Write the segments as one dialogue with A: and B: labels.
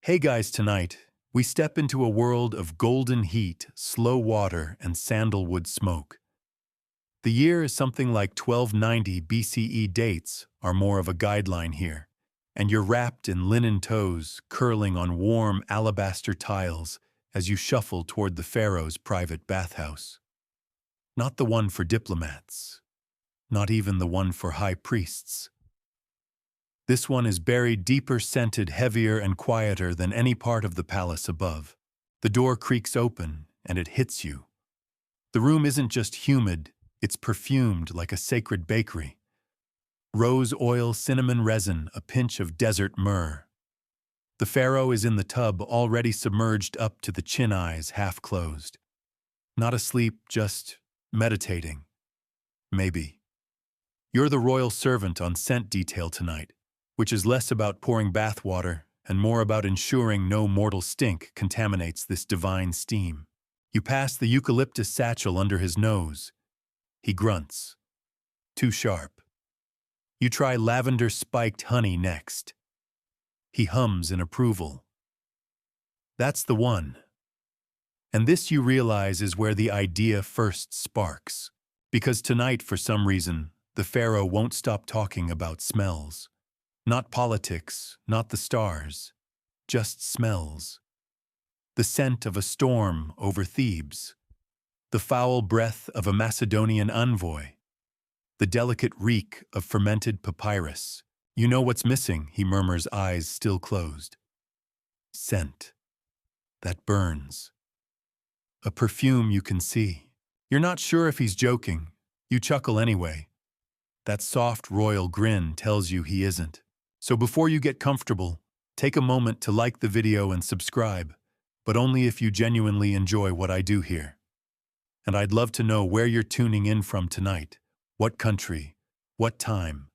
A: Hey guys, tonight, we step into a world of golden heat, slow water, and sandalwood smoke. The year is something like 1290 BCE. Dates are more of a guideline here, and you're wrapped in linen toes curling on warm alabaster tiles as you shuffle toward the Pharaoh's private bathhouse. Not the one for diplomats, not even the one for high priests. This one is buried deeper, scented, heavier, and quieter than any part of the palace above. The door creaks open, and it hits you. The room isn't just humid, it's perfumed like a sacred bakery. Rose oil, cinnamon resin, a pinch of desert myrrh. The Pharaoh is in the tub, already submerged up to the chin, eyes half closed. Not asleep, just meditating. Maybe. You're the royal servant on scent detail tonight, which is less about pouring bathwater and more about ensuring no mortal stink contaminates this divine steam. You pass the eucalyptus satchel under his nose. He grunts. Too sharp. You try lavender-spiked honey next. He hums in approval. That's the one. And this, you realize, is where the idea first sparks. Because tonight, for some reason, the Pharaoh won't stop talking about smells. Not politics, not the stars, just smells. The scent of a storm over Thebes, the foul breath of a Macedonian envoy, the delicate reek of fermented papyrus. You know what's missing, he murmurs, eyes still closed. Scent. That burns. A perfume you can see. You're not sure if he's joking. You chuckle anyway. That soft royal grin tells you he isn't. So before you get comfortable, take a moment to like the video and subscribe, but only if you genuinely enjoy what I do here. And I'd love to know where you're tuning in from tonight. What country? What time?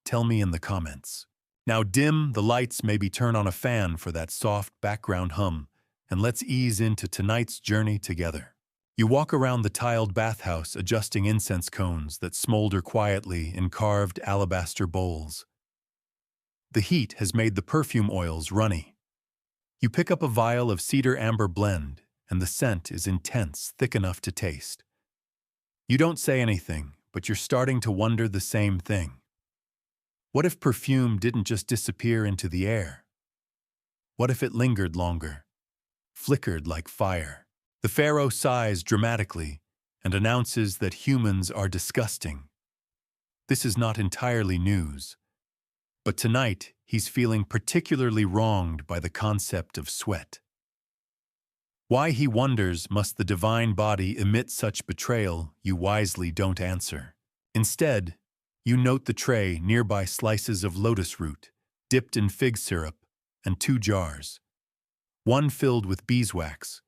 A: Tell me in the comments. Now dim the lights, maybe turn on a fan for that soft background hum, and let's ease into tonight's journey together. You walk around the tiled bathhouse, adjusting incense cones that smolder quietly in carved alabaster bowls. The heat has made the perfume oils runny. You pick up a vial of cedar amber blend, and the scent is intense, thick enough to taste. You don't say anything, but you're starting to wonder the same thing. What if perfume didn't just disappear into the air? What if it lingered longer, flickered like fire? The Pharaoh sighs dramatically and announces that humans are disgusting. This is not entirely news. But tonight, he's feeling particularly wronged by the concept of sweat. Why, he wonders, must the divine body emit such betrayal? You wisely don't answer. Instead, you note the tray, nearby slices of lotus root, dipped in fig syrup, and 2 jars. One filled with beeswax,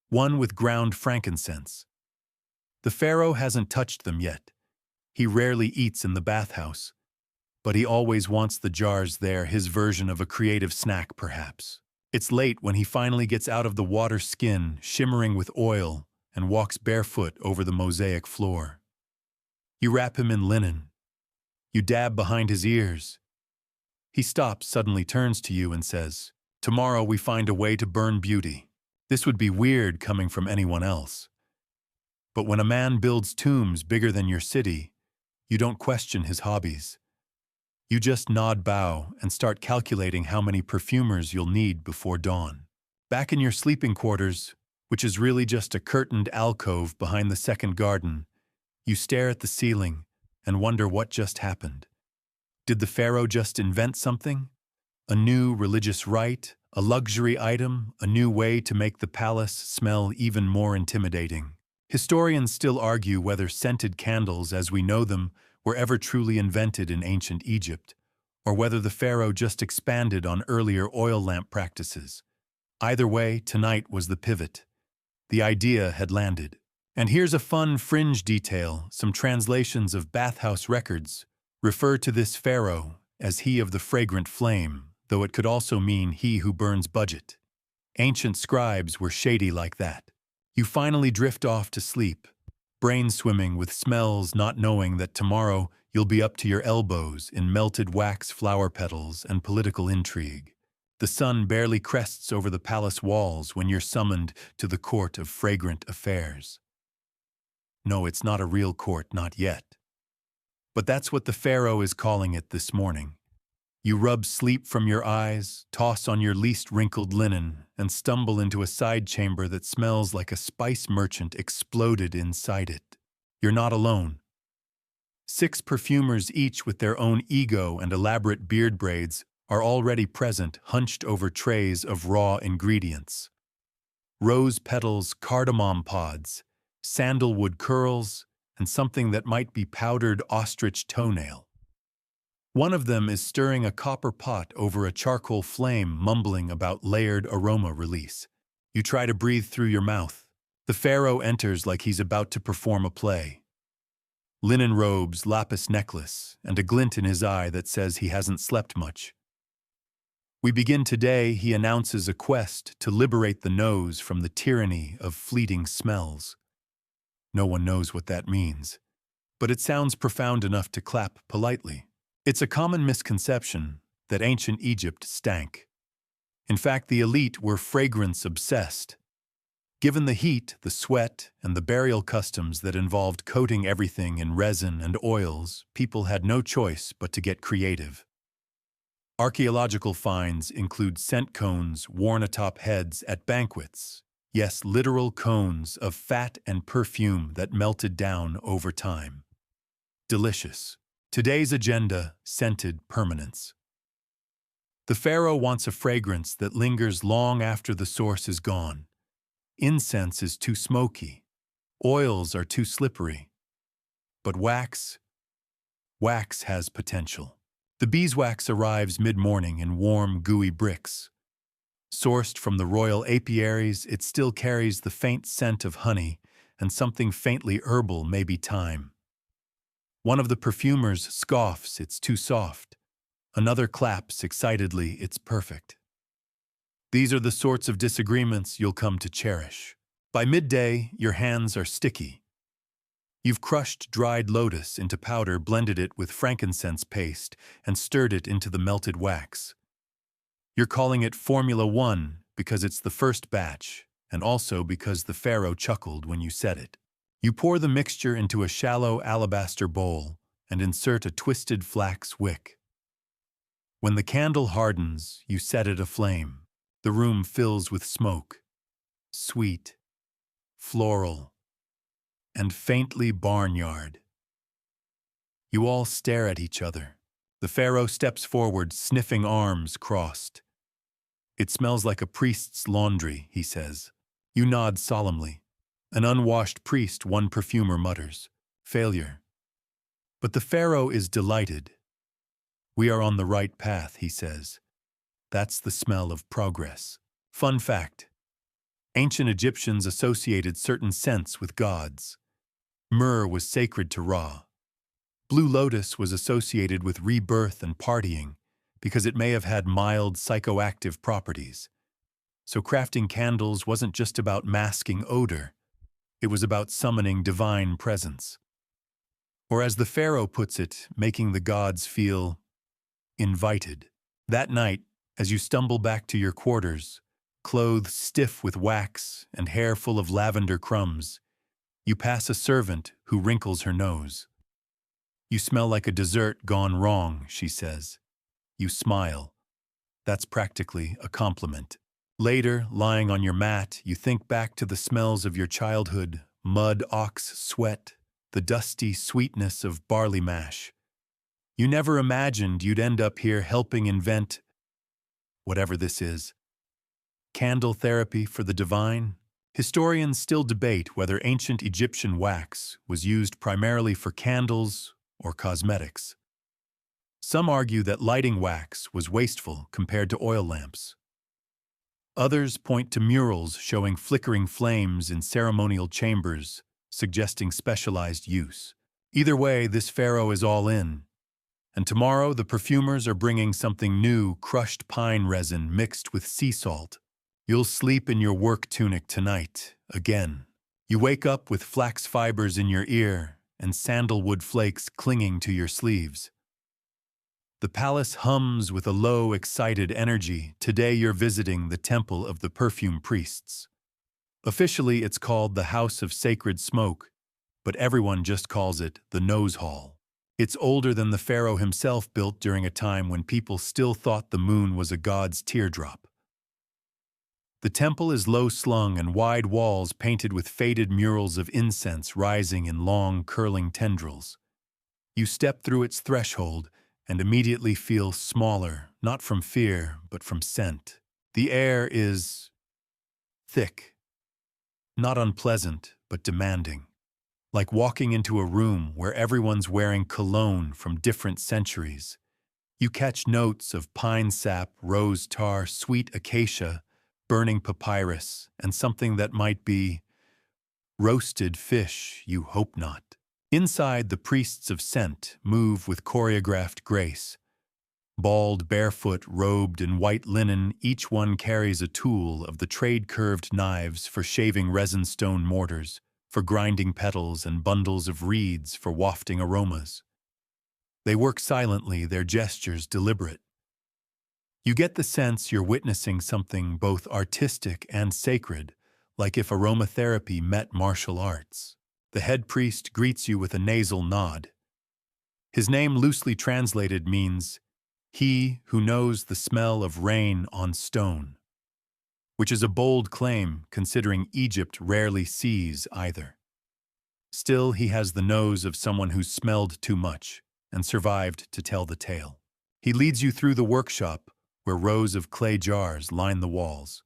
A: one with ground frankincense. The Pharaoh hasn't touched them yet. He rarely eats in the bathhouse. But he always wants the jars there, his version of a creative snack, perhaps. It's late when he finally gets out of the water, skin shimmering with oil, and walks barefoot over the mosaic floor. You wrap him in linen. You dab behind his ears. He stops, suddenly turns to you and says, "Tomorrow we find a way to burn beauty." This would be weird coming from anyone else. But when a man builds tombs bigger than your city, you don't question his hobbies. You just nod, bow, and start calculating how many perfumers you'll need before dawn. Back in your sleeping quarters, which is really just a curtained alcove behind the second garden, you stare at the ceiling and wonder what just happened. Did the Pharaoh just invent something? A new religious rite, a luxury item, a new way to make the palace smell even more intimidating? Historians still argue whether scented candles as we know them were ever truly invented in ancient Egypt, or whether the Pharaoh just expanded on earlier oil lamp practices. Either way, tonight was the pivot. The idea had landed. And here's a fun fringe detail: some translations of bathhouse records refer to this Pharaoh as he of the fragrant flame, though it could also mean he who burns budget. Ancient scribes were shady like that. You finally drift off to sleep, brain swimming with smells, not knowing that tomorrow you'll be up to your elbows in melted wax, flower petals, and political intrigue. The sun barely crests over the palace walls when you're summoned to the court of fragrant affairs. No, it's not a real court, not yet. But that's what the Pharaoh is calling it this morning. You rub sleep from your eyes, toss on your least wrinkled linen, and stumble into a side chamber that smells like a spice merchant exploded inside it. You're not alone. 6 perfumers, each with their own ego and elaborate beard braids, are already present, hunched over trays of raw ingredients. Rose petals, cardamom pods, sandalwood curls, and something that might be powdered ostrich toenail. One of them is stirring a copper pot over a charcoal flame, mumbling about layered aroma release. You try to breathe through your mouth. The Pharaoh enters like he's about to perform a play. Linen robes, lapis necklace, and a glint in his eye that says he hasn't slept much. We begin today, he announces, a quest to liberate the nose from the tyranny of fleeting smells. No one knows what that means, but it sounds profound enough to clap politely. It's a common misconception that ancient Egypt stank. In fact, the elite were fragrance-obsessed. Given the heat, the sweat, and the burial customs that involved coating everything in resin and oils, people had no choice but to get creative. Archaeological finds include scent cones worn atop heads at banquets. Yes, literal cones of fat and perfume that melted down over time. Delicious. Today's agenda: scented permanence. The Pharaoh wants a fragrance that lingers long after the source is gone. Incense is too smoky. Oils are too slippery. But wax has potential. The beeswax arrives mid-morning in warm, gooey bricks. Sourced from the royal apiaries, it still carries the faint scent of honey and something faintly herbal, maybe thyme. One of the perfumers scoffs, it's too soft. Another claps excitedly, it's perfect. These are the sorts of disagreements you'll come to cherish. By midday, your hands are sticky. You've crushed dried lotus into powder, blended it with frankincense paste, and stirred it into the melted wax. You're calling it Formula 1 because it's the first batch, and also because the Pharaoh chuckled when you said it. You pour the mixture into a shallow alabaster bowl and insert a twisted flax wick. When the candle hardens, you set it aflame. The room fills with smoke, sweet, floral, and faintly barnyard. You all stare at each other. The Pharaoh steps forward, sniffing, arms crossed. "It smells like a priest's laundry," he says. You nod solemnly. "An unwashed priest," one perfumer mutters. "Failure." But the Pharaoh is delighted. "We are on the right path," he says. "That's the smell of progress." Fun fact: ancient Egyptians associated certain scents with gods. Myrrh was sacred to Ra. Blue lotus was associated with rebirth and partying because it may have had mild psychoactive properties. So crafting candles wasn't just about masking odor. It was about summoning divine presence. Or as the Pharaoh puts it, making the gods feel invited. That night, as you stumble back to your quarters, clothes stiff with wax and hair full of lavender crumbs, you pass a servant who wrinkles her nose. "You smell like a dessert gone wrong," she says. You smile. That's practically a compliment. Later, lying on your mat, you think back to the smells of your childhood: mud, ox sweat, the dusty sweetness of barley mash. You never imagined you'd end up here helping invent whatever this is. Candle therapy for the divine? Historians still debate whether ancient Egyptian wax was used primarily for candles or cosmetics. Some argue that lighting wax was wasteful compared to oil lamps. Others point to murals showing flickering flames in ceremonial chambers, suggesting specialized use. Either way, this Pharaoh is all in. And tomorrow, the perfumers are bringing something new: crushed pine resin mixed with sea salt. You'll sleep in your work tunic tonight, again. You wake up with flax fibers in your ear and sandalwood flakes clinging to your sleeves. The palace hums with a low, excited energy. Today you're visiting the Temple of the Perfume Priests. Officially, it's called the House of Sacred Smoke, but everyone just calls it the Nose Hall. It's older than the pharaoh himself, built during a time when people still thought the moon was a god's teardrop. The temple is low-slung and wide walls painted with faded murals of incense rising in long, curling tendrils. You step through its threshold and immediately feel smaller, not from fear, but from scent. The air is thick, not unpleasant, but demanding. Like walking into a room where everyone's wearing cologne from different centuries. You catch notes of pine sap, rose tar, sweet acacia, burning papyrus, and something that might be roasted fish, you hope not. Inside, the priests of scent move with choreographed grace. Bald, barefoot, robed in white linen, each one carries a tool of the trade-curved knives for shaving resin stone mortars, for grinding petals, and bundles of reeds for wafting aromas. They work silently, their gestures deliberate. You get the sense you're witnessing something both artistic and sacred, like if aromatherapy met martial arts. The head priest greets you with a nasal nod. His name, loosely translated, means "he who knows the smell of rain on stone," which is a bold claim considering Egypt rarely sees either. Still, he has the nose of someone who's smelled too much and survived to tell the tale. He leads you through the workshop, where rows of clay jars line the walls.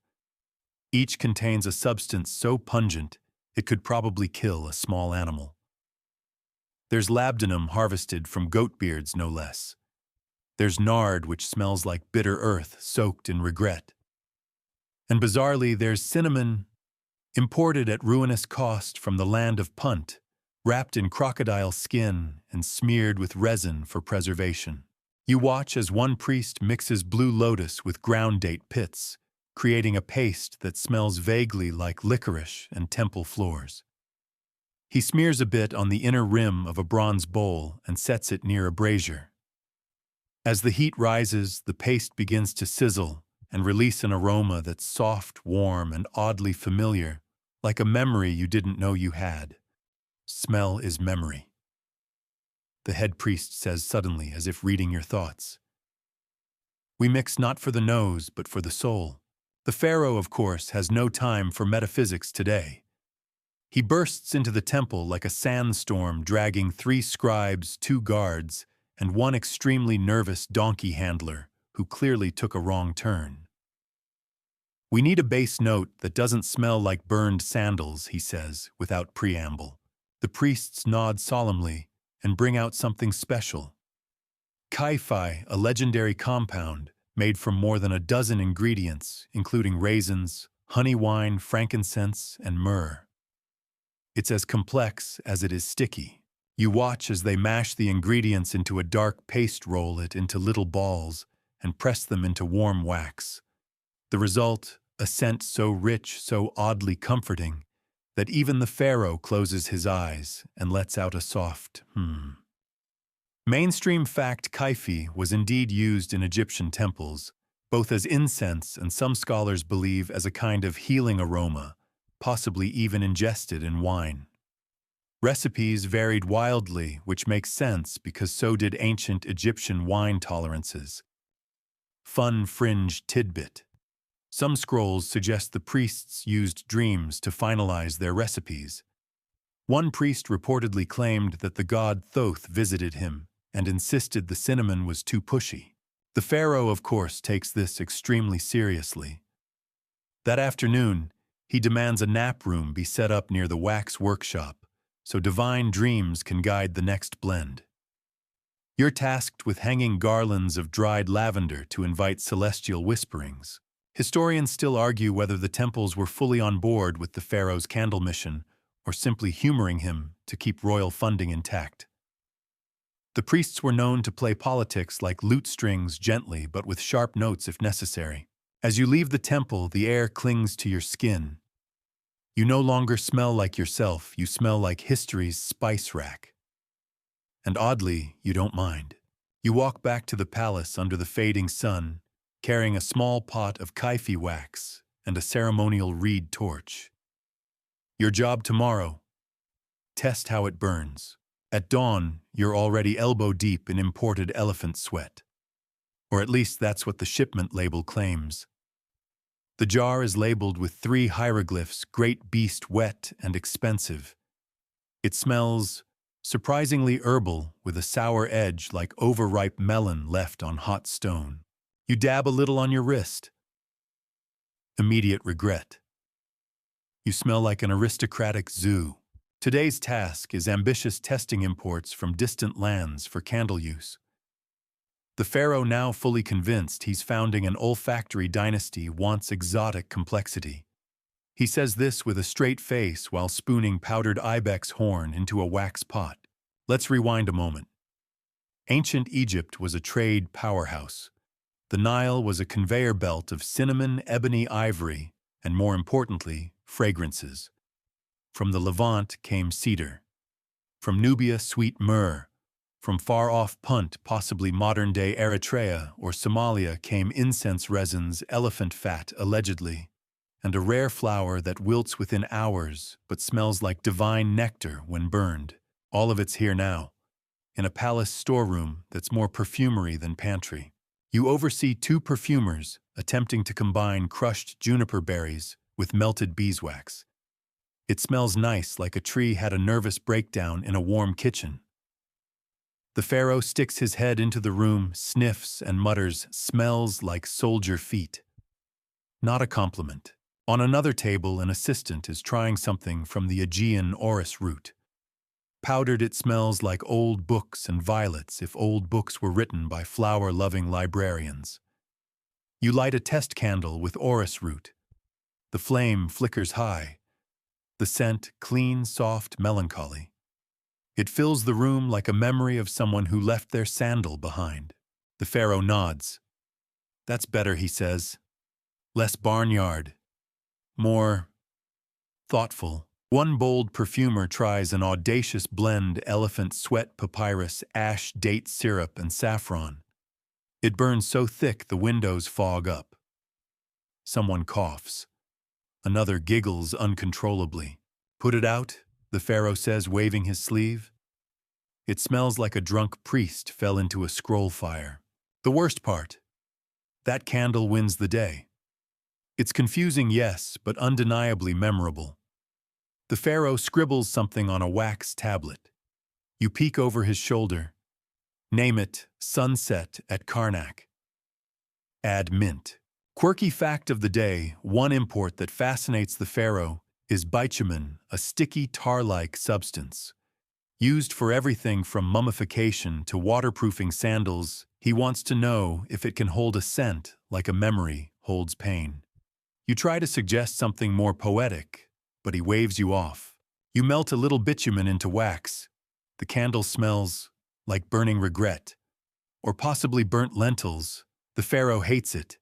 A: Each contains a substance so pungent it could probably kill a small animal. There's labdanum harvested from goat beards, no less. There's nard, which smells like bitter earth soaked in regret. And bizarrely, there's cinnamon, imported at ruinous cost from the land of Punt, wrapped in crocodile skin and smeared with resin for preservation. You watch as one priest mixes blue lotus with ground date pits, creating a paste that smells vaguely like licorice and temple floors. He smears a bit on the inner rim of a bronze bowl and sets it near a brazier. As the heat rises, the paste begins to sizzle and release an aroma that's soft, warm, and oddly familiar, like a memory you didn't know you had. Smell is memory. The head priest says suddenly, as if reading your thoughts. We mix not for the nose, but for the soul. The pharaoh, of course, has no time for metaphysics today. He bursts into the temple like a sandstorm, dragging 3 scribes, 2 guards, and 1 extremely nervous donkey handler who clearly took a wrong turn. We need a bass note that doesn't smell like burned sandals, he says, without preamble. The priests nod solemnly and bring out something special. Kai-fi, a legendary compound made from more than a dozen ingredients, including raisins, honey wine, frankincense, and myrrh. It's as complex as it is sticky. You watch as they mash the ingredients into a dark paste, roll it into little balls, and press them into warm wax. The result, a scent so rich, so oddly comforting, that even the pharaoh closes his eyes and lets out a soft Mainstream fact: kaifi was indeed used in Egyptian temples, both as incense and, some scholars believe, as a kind of healing aroma, possibly even ingested in wine. Recipes varied wildly, which makes sense because so did ancient Egyptian wine tolerances. Fun fringe tidbit. Some scrolls suggest the priests used dreams to finalize their recipes. One priest reportedly claimed that the god Thoth visited him and insisted the cinnamon was too pushy. The pharaoh, of course, takes this extremely seriously. That afternoon, he demands a nap room be set up near the wax workshop so divine dreams can guide the next blend. You're tasked with hanging garlands of dried lavender to invite celestial whisperings. Historians still argue whether the temples were fully on board with the pharaoh's candle mission or simply humoring him to keep royal funding intact. The priests were known to play politics like lute strings, gently but with sharp notes if necessary. As you leave the temple, the air clings to your skin. You no longer smell like yourself, you smell like history's spice rack. And oddly, you don't mind. You walk back to the palace under the fading sun, carrying a small pot of kaifi wax and a ceremonial reed torch. Your job tomorrow: test how it burns. At dawn, you're already elbow-deep in imported elephant sweat. Or at least that's what the shipment label claims. The jar is labeled with 3 hieroglyphs: great beast, wet, and expensive. It smells surprisingly herbal, with a sour edge like overripe melon left on hot stone. You dab a little on your wrist. Immediate regret. You smell like an aristocratic zoo. Today's task is ambitious testing imports from distant lands for candle use. The Pharaoh, now fully convinced he's founding an olfactory dynasty, wants exotic complexity. He says this with a straight face while spooning powdered ibex horn into a wax pot. Let's rewind a moment. Ancient Egypt was a trade powerhouse. The Nile was a conveyor belt of cinnamon, ebony, ivory, and more importantly, fragrances. From the Levant came cedar. From Nubia, sweet myrrh. From far-off Punt, possibly modern-day Eritrea or Somalia, came incense resins, elephant fat, allegedly, and a rare flower that wilts within hours but smells like divine nectar when burned. All of it's here now, in a palace storeroom that's more perfumery than pantry. You oversee 2 perfumers attempting to combine crushed juniper berries with melted beeswax. It smells nice, like a tree had a nervous breakdown in a warm kitchen. The Pharaoh sticks his head into the room, sniffs, and mutters, "Smells like soldier feet." Not a compliment. On another table, an assistant is trying something from the Aegean orris root. Powdered, it smells like old books and violets, if old books were written by flower-loving librarians. You light a test candle with orris root. The flame flickers high. The scent, clean, soft, melancholy. It fills the room like a memory of someone who left their sandal behind. The Pharaoh nods. "That's better," he says. "Less barnyard. More thoughtful." One bold perfumer tries an audacious blend: elephant sweat, papyrus, ash, date syrup, and saffron. It burns so thick the windows fog up. Someone coughs. Another giggles uncontrollably. "Put it out," the Pharaoh says, waving his sleeve. It smells like a drunk priest fell into a scroll fire. The worst part: that candle wins the day. It's confusing, yes, but undeniably memorable. The Pharaoh scribbles something on a wax tablet. You peek over his shoulder. Name it Sunset at Karnak. Add mint. Quirky fact of the day: one import that fascinates the Pharaoh is bitumen, a sticky tar-like substance. Used for everything from mummification to waterproofing sandals, he wants to know if it can hold a scent like a memory holds pain. You try to suggest something more poetic, but he waves you off. You melt a little bitumen into wax. The candle smells like burning regret, or possibly burnt lentils. The Pharaoh hates it.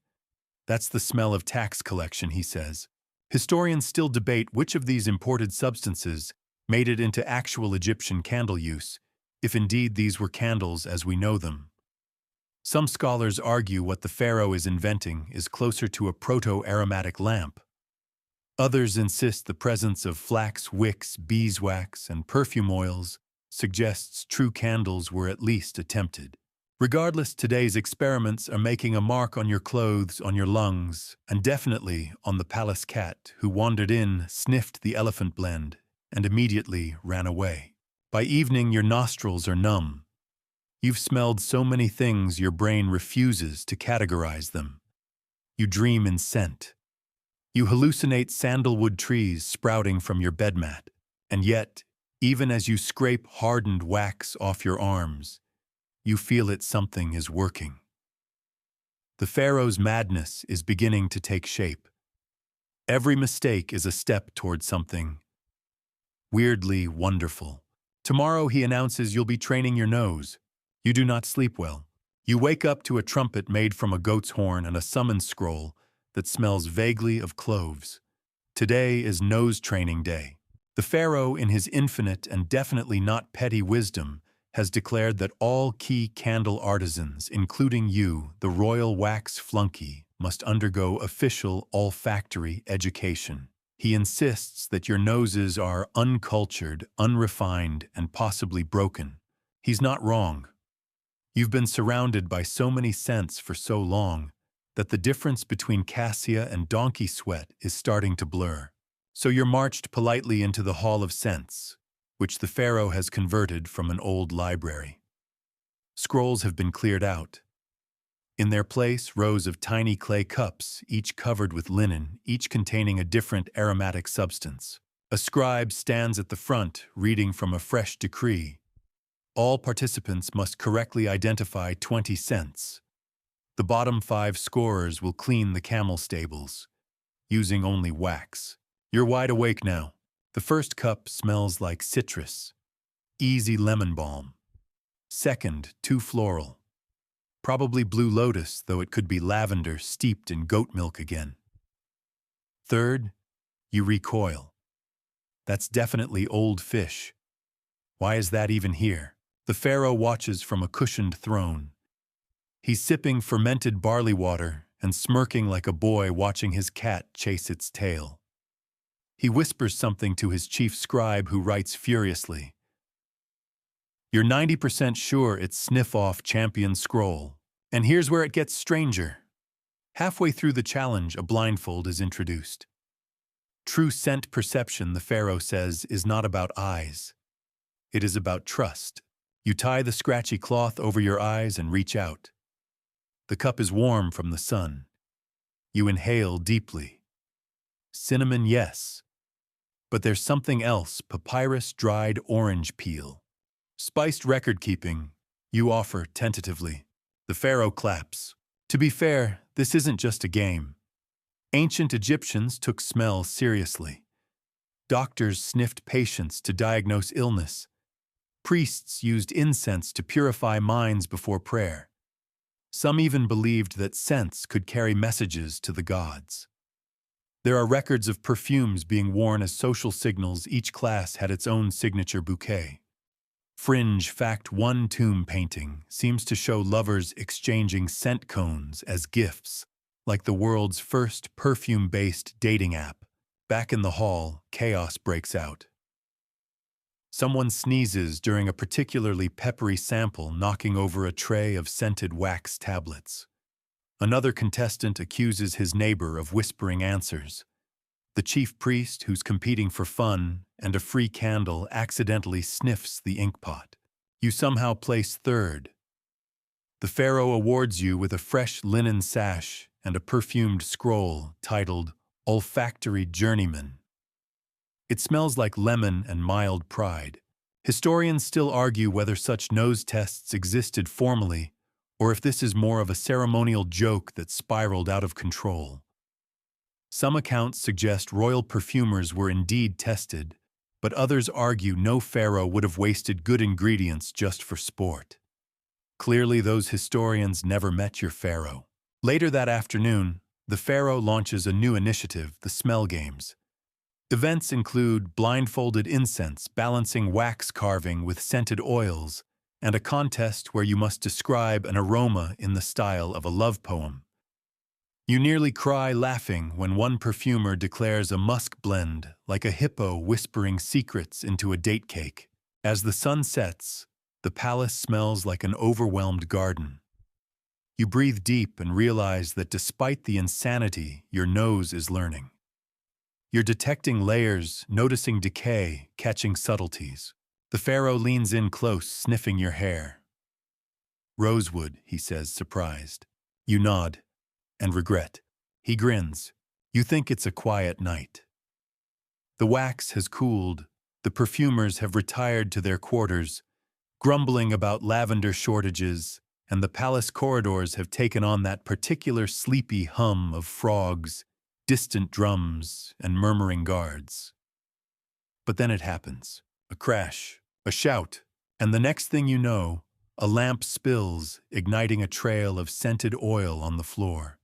A: That's the smell of tax collection, he says. Historians still debate which of these imported substances made it into actual Egyptian candle use, if indeed these were candles as we know them. Some scholars argue what the Pharaoh is inventing is closer to a proto-aromatic lamp. Others insist the presence of flax wicks, beeswax, and perfume oils suggests true candles were at least attempted. Regardless, today's experiments are making a mark on your clothes, on your lungs, and definitely on the palace cat who wandered in, sniffed the elephant blend, and immediately ran away. By evening, your nostrils are numb. You've smelled so many things your brain refuses to categorize them. You dream in scent. You hallucinate sandalwood trees sprouting from your bed mat. And yet, even as you scrape hardened wax off your arms, you feel it, something is working. The Pharaoh's madness is beginning to take shape. Every mistake is a step toward something weirdly wonderful. Tomorrow, he announces, you'll be training your nose. You do not sleep well. You wake up to a trumpet made from a goat's horn and a summons scroll that smells vaguely of cloves. Today is nose training day. The Pharaoh, in his infinite and definitely not petty wisdom, has declared that all key candle artisans, including you, the royal wax flunky, must undergo official olfactory education. He insists that your noses are uncultured, unrefined, and possibly broken. He's not wrong. You've been surrounded by so many scents for so long that the difference between cassia and donkey sweat is starting to blur. So you're marched politely into the Hall of Scents, which the Pharaoh has converted from an old library. Scrolls have been cleared out. In their place, rows of tiny clay cups, each covered with linen, each containing a different aromatic substance. A scribe stands at the front, reading from a fresh decree. All participants must correctly identify 20 scents. The bottom 5 scorers will clean the camel stables, using only wax. You're wide awake now. The first cup smells like citrus, easy lemon balm. Second, too floral. Probably blue lotus, though it could be lavender steeped in goat milk again. Third, you recoil. That's definitely old fish. Why is that even here? The Pharaoh watches from a cushioned throne. He's sipping fermented barley water and smirking like a boy watching his cat chase its tail. He whispers something to his chief scribe, who writes furiously. You're 90% sure it's Sniff-Off Champion Scroll. And here's where it gets stranger. Halfway through the challenge, a blindfold is introduced. True scent perception, the Pharaoh says, is not about eyes. It is about trust. You tie the scratchy cloth over your eyes and reach out. The cup is warm from the sun. You inhale deeply. Cinnamon, yes. But there's something else, papyrus dried orange peel. Spiced record-keeping, you offer tentatively. The Pharaoh claps. To be fair, this isn't just a game. Ancient Egyptians took smell seriously. Doctors sniffed patients to diagnose illness. Priests used incense to purify minds before prayer. Some even believed that scents could carry messages to the gods. There are records of perfumes being worn as social signals. Each class had its own signature bouquet. Fringe Fact: one tomb painting seems to show lovers exchanging scent cones as gifts, like the world's first perfume-based dating app. Back in the hall, chaos breaks out. Someone sneezes during a particularly peppery sample, knocking over a tray of scented wax tablets. Another contestant accuses his neighbor of whispering answers. The chief priest, who's competing for fun and a free candle, accidentally sniffs the inkpot. You somehow place third. The Pharaoh awards you with a fresh linen sash and a perfumed scroll titled Olfactory Journeyman. It smells like lemon and mild pride. Historians still argue whether such nose tests existed formally, or if this is more of a ceremonial joke that spiraled out of control. Some accounts suggest royal perfumers were indeed tested, but others argue no pharaoh would have wasted good ingredients just for sport. Clearly, those historians never met your pharaoh. Later that afternoon, the Pharaoh launches a new initiative, the Smell Games. Events include blindfolded incense, balancing wax carving with scented oils, and a contest where you must describe an aroma in the style of a love poem. You nearly cry laughing when one perfumer declares a musk blend like a hippo whispering secrets into a date cake. As the sun sets, the palace smells like an overwhelmed garden. You breathe deep and realize that despite the insanity, your nose is learning. You're detecting layers, noticing decay, catching subtleties. The Pharaoh leans in close, sniffing your hair. Rosewood, he says, surprised. You nod, and regret. He grins. You think it's a quiet night. The wax has cooled. The perfumers have retired to their quarters, grumbling about lavender shortages, and the palace corridors have taken on that particular sleepy hum of frogs, distant drums, and murmuring guards. But then it happens. A crash, a shout, and the next thing you know, a lamp spills, igniting a trail of scented oil on the floor.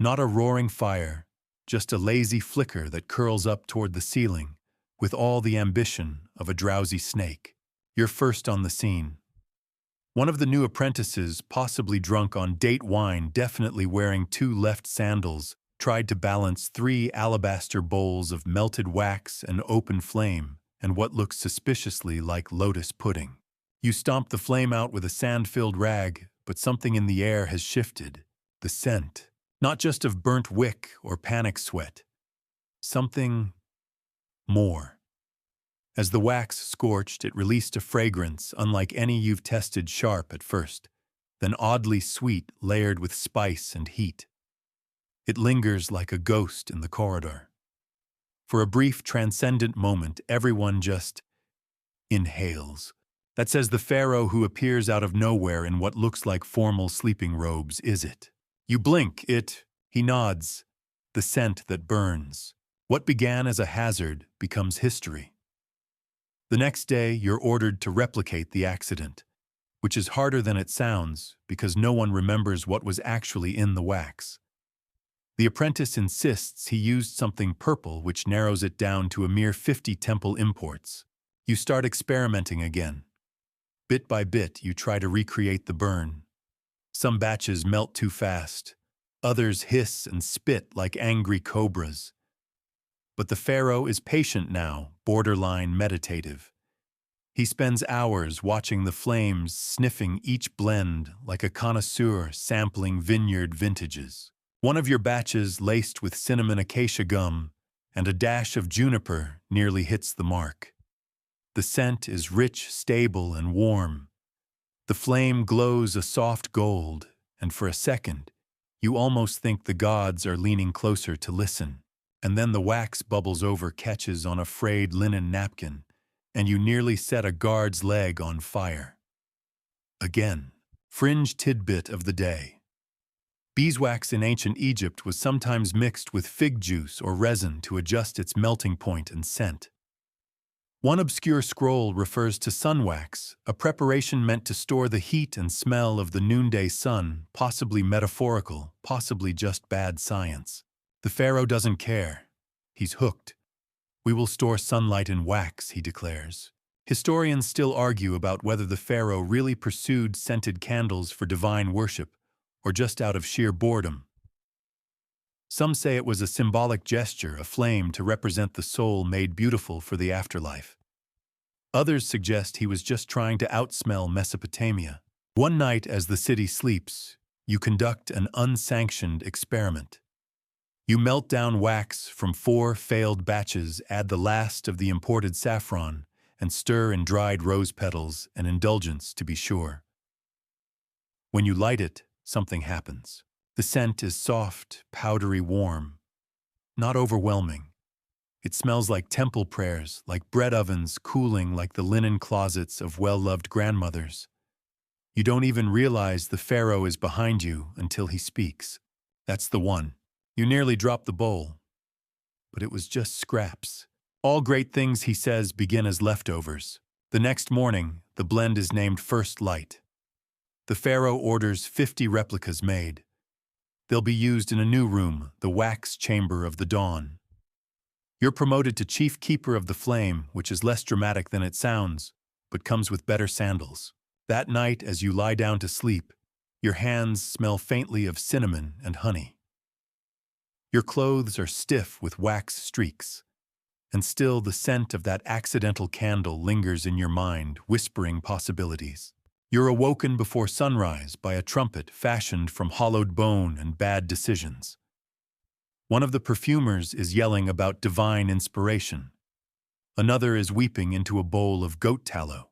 A: Not a roaring fire, just a lazy flicker that curls up toward the ceiling, with all the ambition of a drowsy snake. You're first on the scene. One of the new apprentices, possibly drunk on date wine, definitely wearing 2 left sandals, tried to balance 3 alabaster bowls of melted wax and open flame and what looked suspiciously like lotus pudding. You stomp the flame out with a sand-filled rag, but something in the air has shifted. The scent. Not just of burnt wick or panic sweat. Something more. As the wax scorched, it released a fragrance unlike any you've tested, sharp at first, then oddly sweet, layered with spice and heat. It lingers like a ghost in the corridor. For a brief, transcendent moment, everyone just inhales. That says the Pharaoh who appears out of nowhere in what looks like formal sleeping robes, is it? You blink, he nods. The scent that burns. What began as a hazard becomes history. The next day, you're ordered to replicate the accident, which is harder than it sounds because no one remembers what was actually in the wax. The apprentice insists he used something purple, which narrows it down to a mere 50 temple imports. You start experimenting again. Bit by bit, you try to recreate the burn. Some batches melt too fast. Others hiss and spit like angry cobras. But the Pharaoh is patient now, borderline meditative. He spends hours watching the flames, sniffing each blend like a connoisseur sampling vineyard vintages. One of your batches, laced with cinnamon acacia gum and a dash of juniper, nearly hits the mark. The scent is rich, stable, and warm. The flame glows a soft gold, and for a second, you almost think the gods are leaning closer to listen. And then the wax bubbles over, catches on a frayed linen napkin, and you nearly set a guard's leg on fire. Again, fringe tidbit of the day. Beeswax in ancient Egypt was sometimes mixed with fig juice or resin to adjust its melting point and scent. One obscure scroll refers to sunwax, a preparation meant to store the heat and smell of the noonday sun, possibly metaphorical, possibly just bad science. The Pharaoh doesn't care. He's hooked. We will store sunlight in wax, he declares. Historians still argue about whether the Pharaoh really pursued scented candles for divine worship or just out of sheer boredom. Some say it was a symbolic gesture, a flame to represent the soul made beautiful for the afterlife. Others suggest he was just trying to outsmell Mesopotamia. One night, as the city sleeps, you conduct an unsanctioned experiment. You melt down wax from 4 failed batches, add the last of the imported saffron, and stir in dried rose petals, an indulgence to be sure. When you light it, something happens. The scent is soft, powdery warm, not overwhelming. It smells like temple prayers, like bread ovens cooling like the linen closets of well-loved grandmothers. You don't even realize the Pharaoh is behind you until he speaks. That's the one. You nearly drop the bowl. But it was just scraps. All great things, he says, begin as leftovers. The next morning, the blend is named First Light. The Pharaoh orders 50 replicas made. They'll be used in a new room, the wax chamber of the dawn. You're promoted to chief keeper of the flame, which is less dramatic than it sounds, but comes with better sandals. That night, as you lie down to sleep, your hands smell faintly of cinnamon and honey. Your clothes are stiff with wax streaks, and still the scent of that accidental candle lingers in your mind, whispering possibilities. You're awoken before sunrise by a trumpet fashioned from hollowed bone and bad decisions. One of the perfumers is yelling about divine inspiration. Another is weeping into a bowl of goat tallow.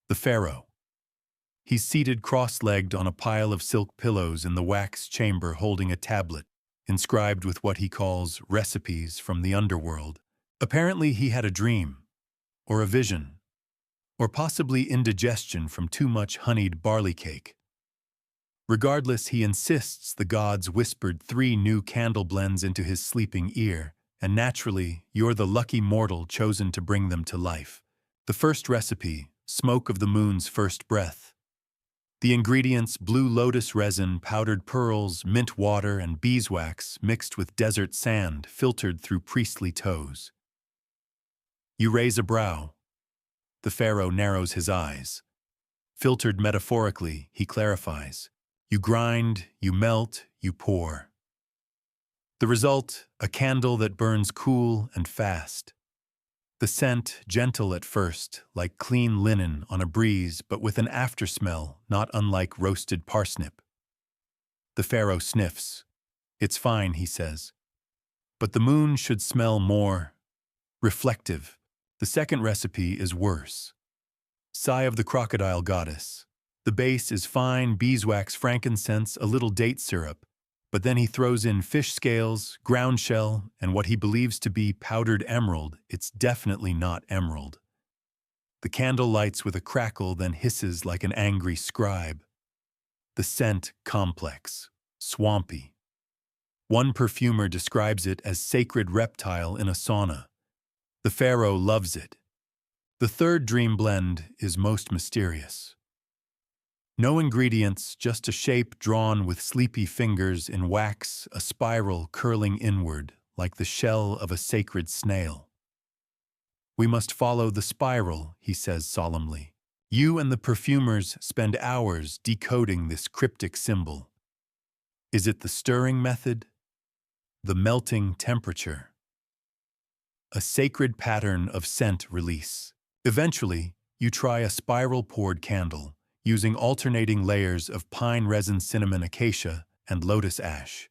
A: The Pharaoh. He's seated cross-legged on a pile of silk pillows in the wax chamber, holding a tablet, inscribed with what he calls recipes from the underworld. Apparently he had a dream, or a vision, or possibly indigestion from too much honeyed barley cake. Regardless, he insists the gods whispered 3 new candle blends into his sleeping ear, and naturally, you're the lucky mortal chosen to bring them to life. The first recipe, smoke of the moon's first breath. The ingredients: blue lotus resin, powdered pearls, mint water, and beeswax mixed with desert sand filtered through priestly toes. You raise a brow. The Pharaoh narrows his eyes. Filtered metaphorically, he clarifies. You grind, you melt, you pour. The result, a candle that burns cool and fast. The scent, gentle at first, like clean linen on a breeze, but with an aftersmell not unlike roasted parsnip. The Pharaoh sniffs. It's fine, he says. But the moon should smell more reflective. The second recipe is worse. Sigh of the crocodile goddess. The base is fine beeswax, frankincense, a little date syrup, but then he throws in fish scales, ground shell, and what he believes to be powdered emerald. It's definitely not emerald. The candle lights with a crackle, then hisses like an angry scribe. The scent complex, swampy. One perfumer describes it as sacred reptile in a sauna. The Pharaoh loves it. The third dream blend is most mysterious. No ingredients, just a shape drawn with sleepy fingers in wax, a spiral curling inward, like the shell of a sacred snail. We must follow the spiral, he says solemnly. You and the perfumers spend hours decoding this cryptic symbol. Is it the stirring method? The melting temperature? A sacred pattern of scent release. Eventually, you try a spiral-poured candle, using alternating layers of pine resin, cinnamon, acacia, and lotus ash.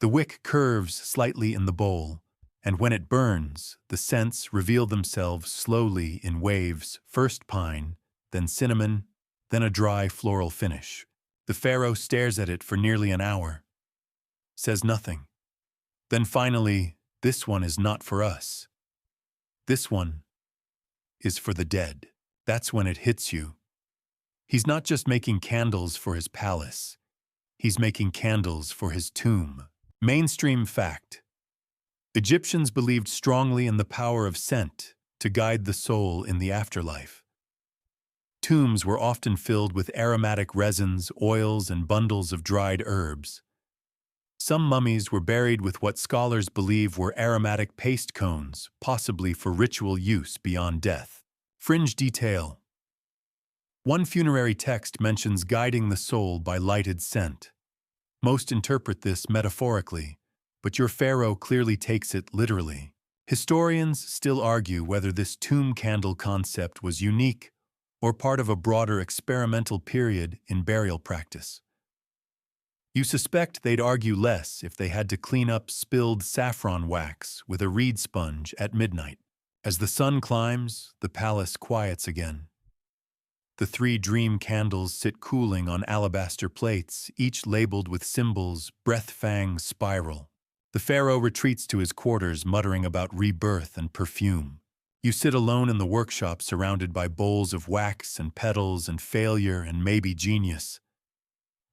A: The wick curves slightly in the bowl, and when it burns, the scents reveal themselves slowly in waves, first pine, then cinnamon, then a dry floral finish. The Pharaoh stares at it for nearly an hour, says nothing. Then finally, this one is not for us. This one is for the dead. That's when it hits you. He's not just making candles for his palace. He's making candles for his tomb. Mainstream fact. Egyptians believed strongly in the power of scent to guide the soul in the afterlife. Tombs were often filled with aromatic resins, oils, and bundles of dried herbs. Some mummies were buried with what scholars believe were aromatic paste cones, possibly for ritual use beyond death. Fringe detail. One funerary text mentions guiding the soul by lighted scent. Most interpret this metaphorically, but your Pharaoh clearly takes it literally. Historians still argue whether this tomb candle concept was unique or part of a broader experimental period in burial practice. You suspect they'd argue less if they had to clean up spilled saffron wax with a reed sponge at midnight. As the sun climbs, the palace quiets again. The 3 dream candles sit cooling on alabaster plates, each labeled with symbols, breath fang, spiral. The Pharaoh retreats to his quarters, muttering about rebirth and perfume. You sit alone in the workshop, surrounded by bowls of wax and petals and failure and maybe genius.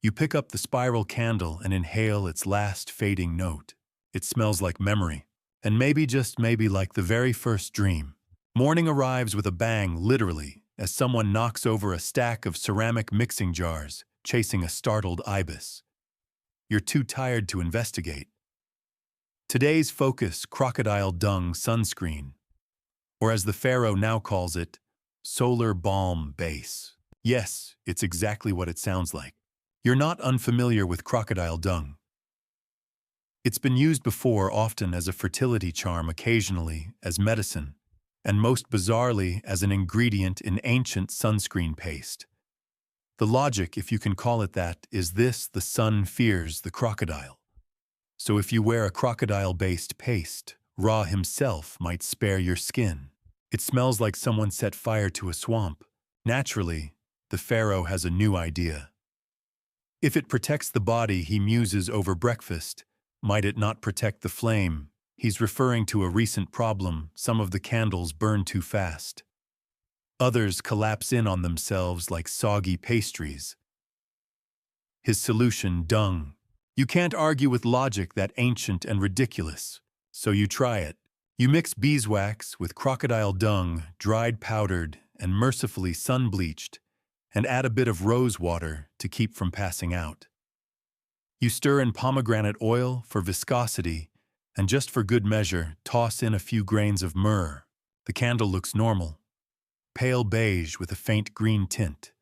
A: You pick up the spiral candle and inhale its last fading note. It smells like memory, and maybe, just maybe, like the very first dream. Morning arrives with a bang, literally, as someone knocks over a stack of ceramic mixing jars, chasing a startled ibis. You're too tired to investigate. Today's focus: crocodile dung sunscreen, or as the Pharaoh now calls it, solar balm base. Yes, it's exactly what it sounds like. You're not unfamiliar with crocodile dung. It's been used before, often as a fertility charm, occasionally as medicine, and most bizarrely as an ingredient in ancient sunscreen paste. The logic, if you can call it that, is this: the sun fears the crocodile. So if you wear a crocodile-based paste, Ra himself might spare your skin. It smells like someone set fire to a swamp. Naturally, the Pharaoh has a new idea. If it protects the body, he muses over breakfast, might it not protect the flame? He's referring to a recent problem: some of the candles burn too fast. Others collapse in on themselves like soggy pastries. His solution: dung. You can't argue with logic that ancient and ridiculous, so you try it. You mix beeswax with crocodile dung, dried, powdered, and mercifully sun-bleached, and add a bit of rose water to keep from passing out. You stir in pomegranate oil for viscosity, and just for good measure, toss in a few grains of myrrh. The candle looks normal. pale beige with a faint green tint.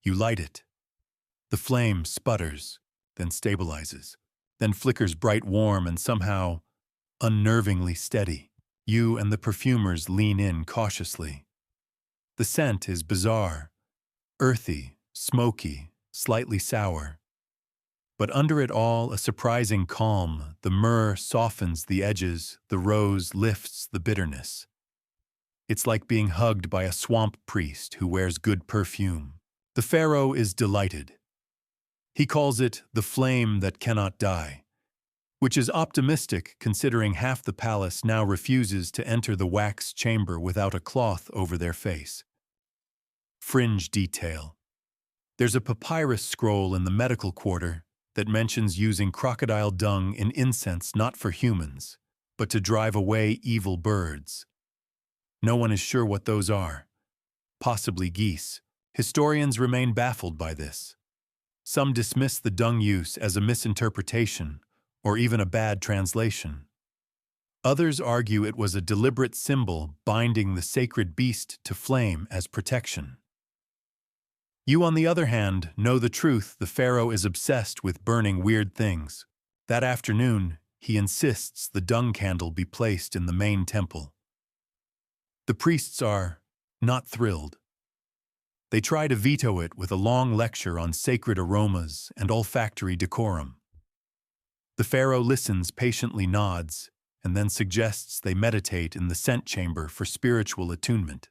A: You light it. The flame sputters, then stabilizes, then flickers bright warm and somehow unnervingly steady. You and the perfumers lean in cautiously. The scent is bizarre, earthy, smoky, slightly sour. But under it all, a surprising calm. The myrrh softens the edges, the rose lifts the bitterness. It's like being hugged by a swamp priest who wears good perfume. The Pharaoh is delighted. He calls it the flame that cannot die, which is optimistic considering half the palace now refuses to enter the wax chamber without a cloth over their face. Fringe detail. There's a papyrus scroll in the medical quarter that mentions using crocodile dung in incense not for humans, but to drive away evil birds. No one is sure what those are. Possibly geese. Historians remain baffled by this. Some dismiss the dung use as a misinterpretation or even a bad translation. Others argue it was a deliberate symbol binding the sacred beast to flame as protection. You, on the other hand, know the truth. The Pharaoh is obsessed with burning weird things. That afternoon, he insists the dung candle be placed in the main temple. The priests are not thrilled. They try to veto it with a long lecture on sacred aromas and olfactory decorum. The Pharaoh listens, patiently nods, and then suggests they meditate in the scent chamber for spiritual attunement.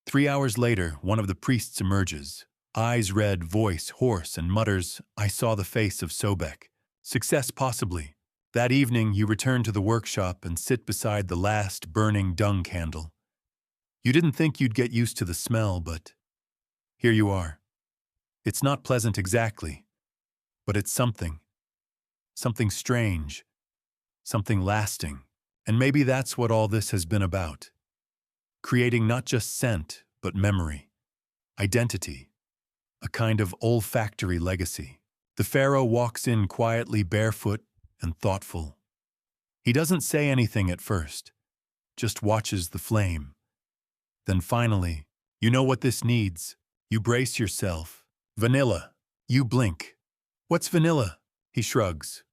A: 3 hours later, one of the priests emerges, eyes red, voice hoarse, and mutters, "I saw the face of Sobek. Success possibly." That evening, you return to the workshop and sit beside the last burning dung candle. You didn't think you'd get used to the smell, but here you are. It's not pleasant exactly, but it's something. Something strange. Something lasting. And maybe that's what all this has been about. Creating not just scent, but memory. Identity. A kind of olfactory legacy. The Pharaoh walks in quietly, barefoot and thoughtful. He doesn't say anything at first, just watches the flame. Then finally, "You know what this needs." You brace yourself. "Vanilla." You blink. "What's vanilla?" He shrugs.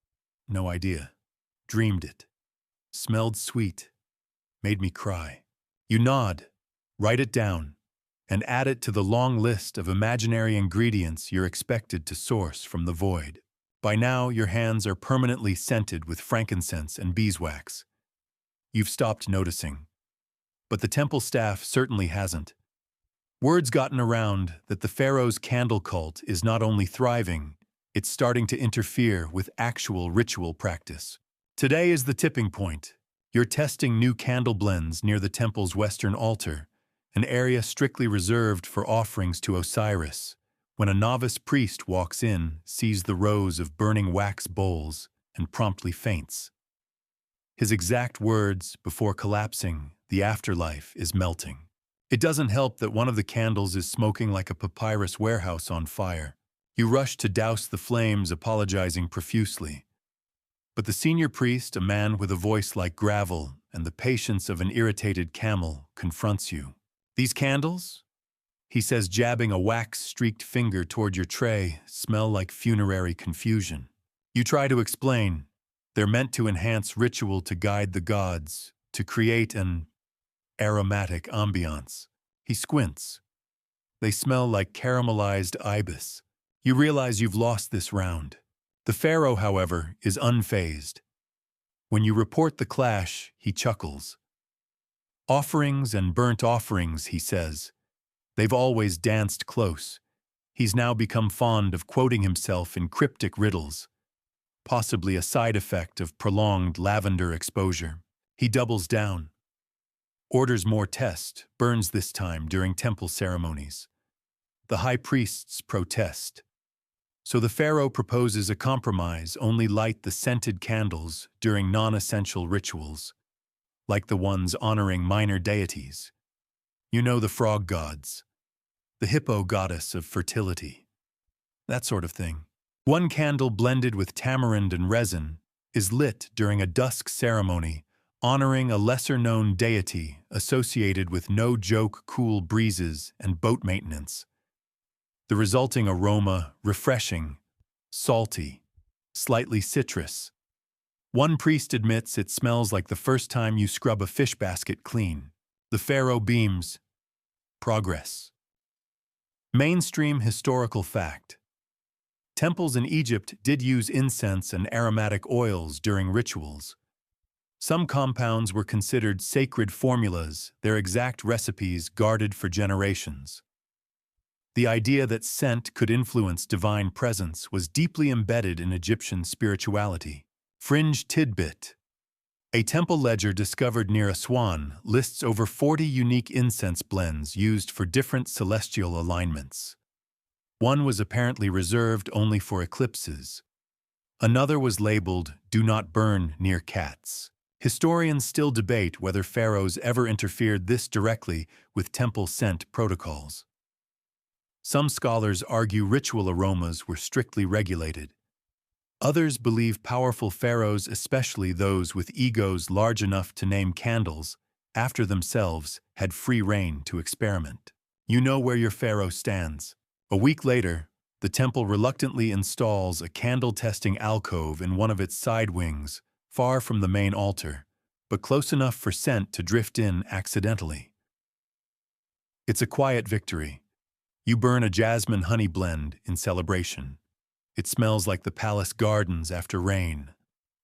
A: "No idea. Dreamed it. Smelled sweet. Made me cry." You nod, write it down, and add it to the long list of imaginary ingredients you're expected to source from the void. By now, your hands are permanently scented with frankincense and beeswax. You've stopped noticing. But the temple staff certainly hasn't. Word's gotten around that the Pharaoh's candle cult is not only thriving, it's starting to interfere with actual ritual practice. Today is the tipping point. You're testing new candle blends near the temple's western altar, an area strictly reserved for offerings to Osiris, when a novice priest walks in, sees the rows of burning wax bowls, and promptly faints. His exact words, before collapsing, "The afterlife is melting." It doesn't help that one of the candles is smoking like a papyrus warehouse on fire. You rush to douse the flames, apologizing profusely. But the senior priest, a man with a voice like gravel and the patience of an irritated camel, confronts you. "These candles," he says, jabbing a wax-streaked finger toward your tray, "smell like funerary confusion." You try to explain. They're meant to enhance ritual, to guide the gods, to create an aromatic ambiance. He squints. "They smell like caramelized ibis." You realize you've lost this round. The Pharaoh, however, is unfazed. When you report the clash, he chuckles. "Offerings and burnt offerings," he says. "They've always danced close." He's now become fond of quoting himself in cryptic riddles, possibly a side effect of prolonged lavender exposure. He doubles down. Orders more tests, burns this time during temple ceremonies. The high priests protest. So the Pharaoh proposes a compromise: only light the scented candles during non-essential rituals, like the ones honoring minor deities. You know, the frog gods, the hippo goddess of fertility, that sort of thing. One candle blended with tamarind and resin is lit during a dusk ceremony honoring a lesser-known deity associated with no-joke cool breezes and boat maintenance. The resulting aroma, refreshing, salty, slightly citrus. One priest admits it smells like the first time you scrub a fish basket clean. The Pharaoh beams. Progress. Mainstream historical fact. Temples in Egypt did use incense and aromatic oils during rituals. Some compounds were considered sacred formulas, their exact recipes guarded for generations. The idea that scent could influence divine presence was deeply embedded in Egyptian spirituality. Fringe tidbit. A temple ledger discovered near Aswan lists over 40 unique incense blends used for different celestial alignments. One was apparently reserved only for eclipses. Another was labeled, "Do not burn near cats." Historians still debate whether pharaohs ever interfered this directly with temple scent protocols. Some scholars argue ritual aromas were strictly regulated. Others believe powerful pharaohs, especially those with egos large enough to name candles after themselves, had free rein to experiment. You know where your pharaoh stands. A week later, the temple reluctantly installs a candle-testing alcove in one of its side wings, far from the main altar, but close enough for scent to drift in accidentally. It's a quiet victory. You burn a jasmine honey blend in celebration. It smells like the palace gardens after rain.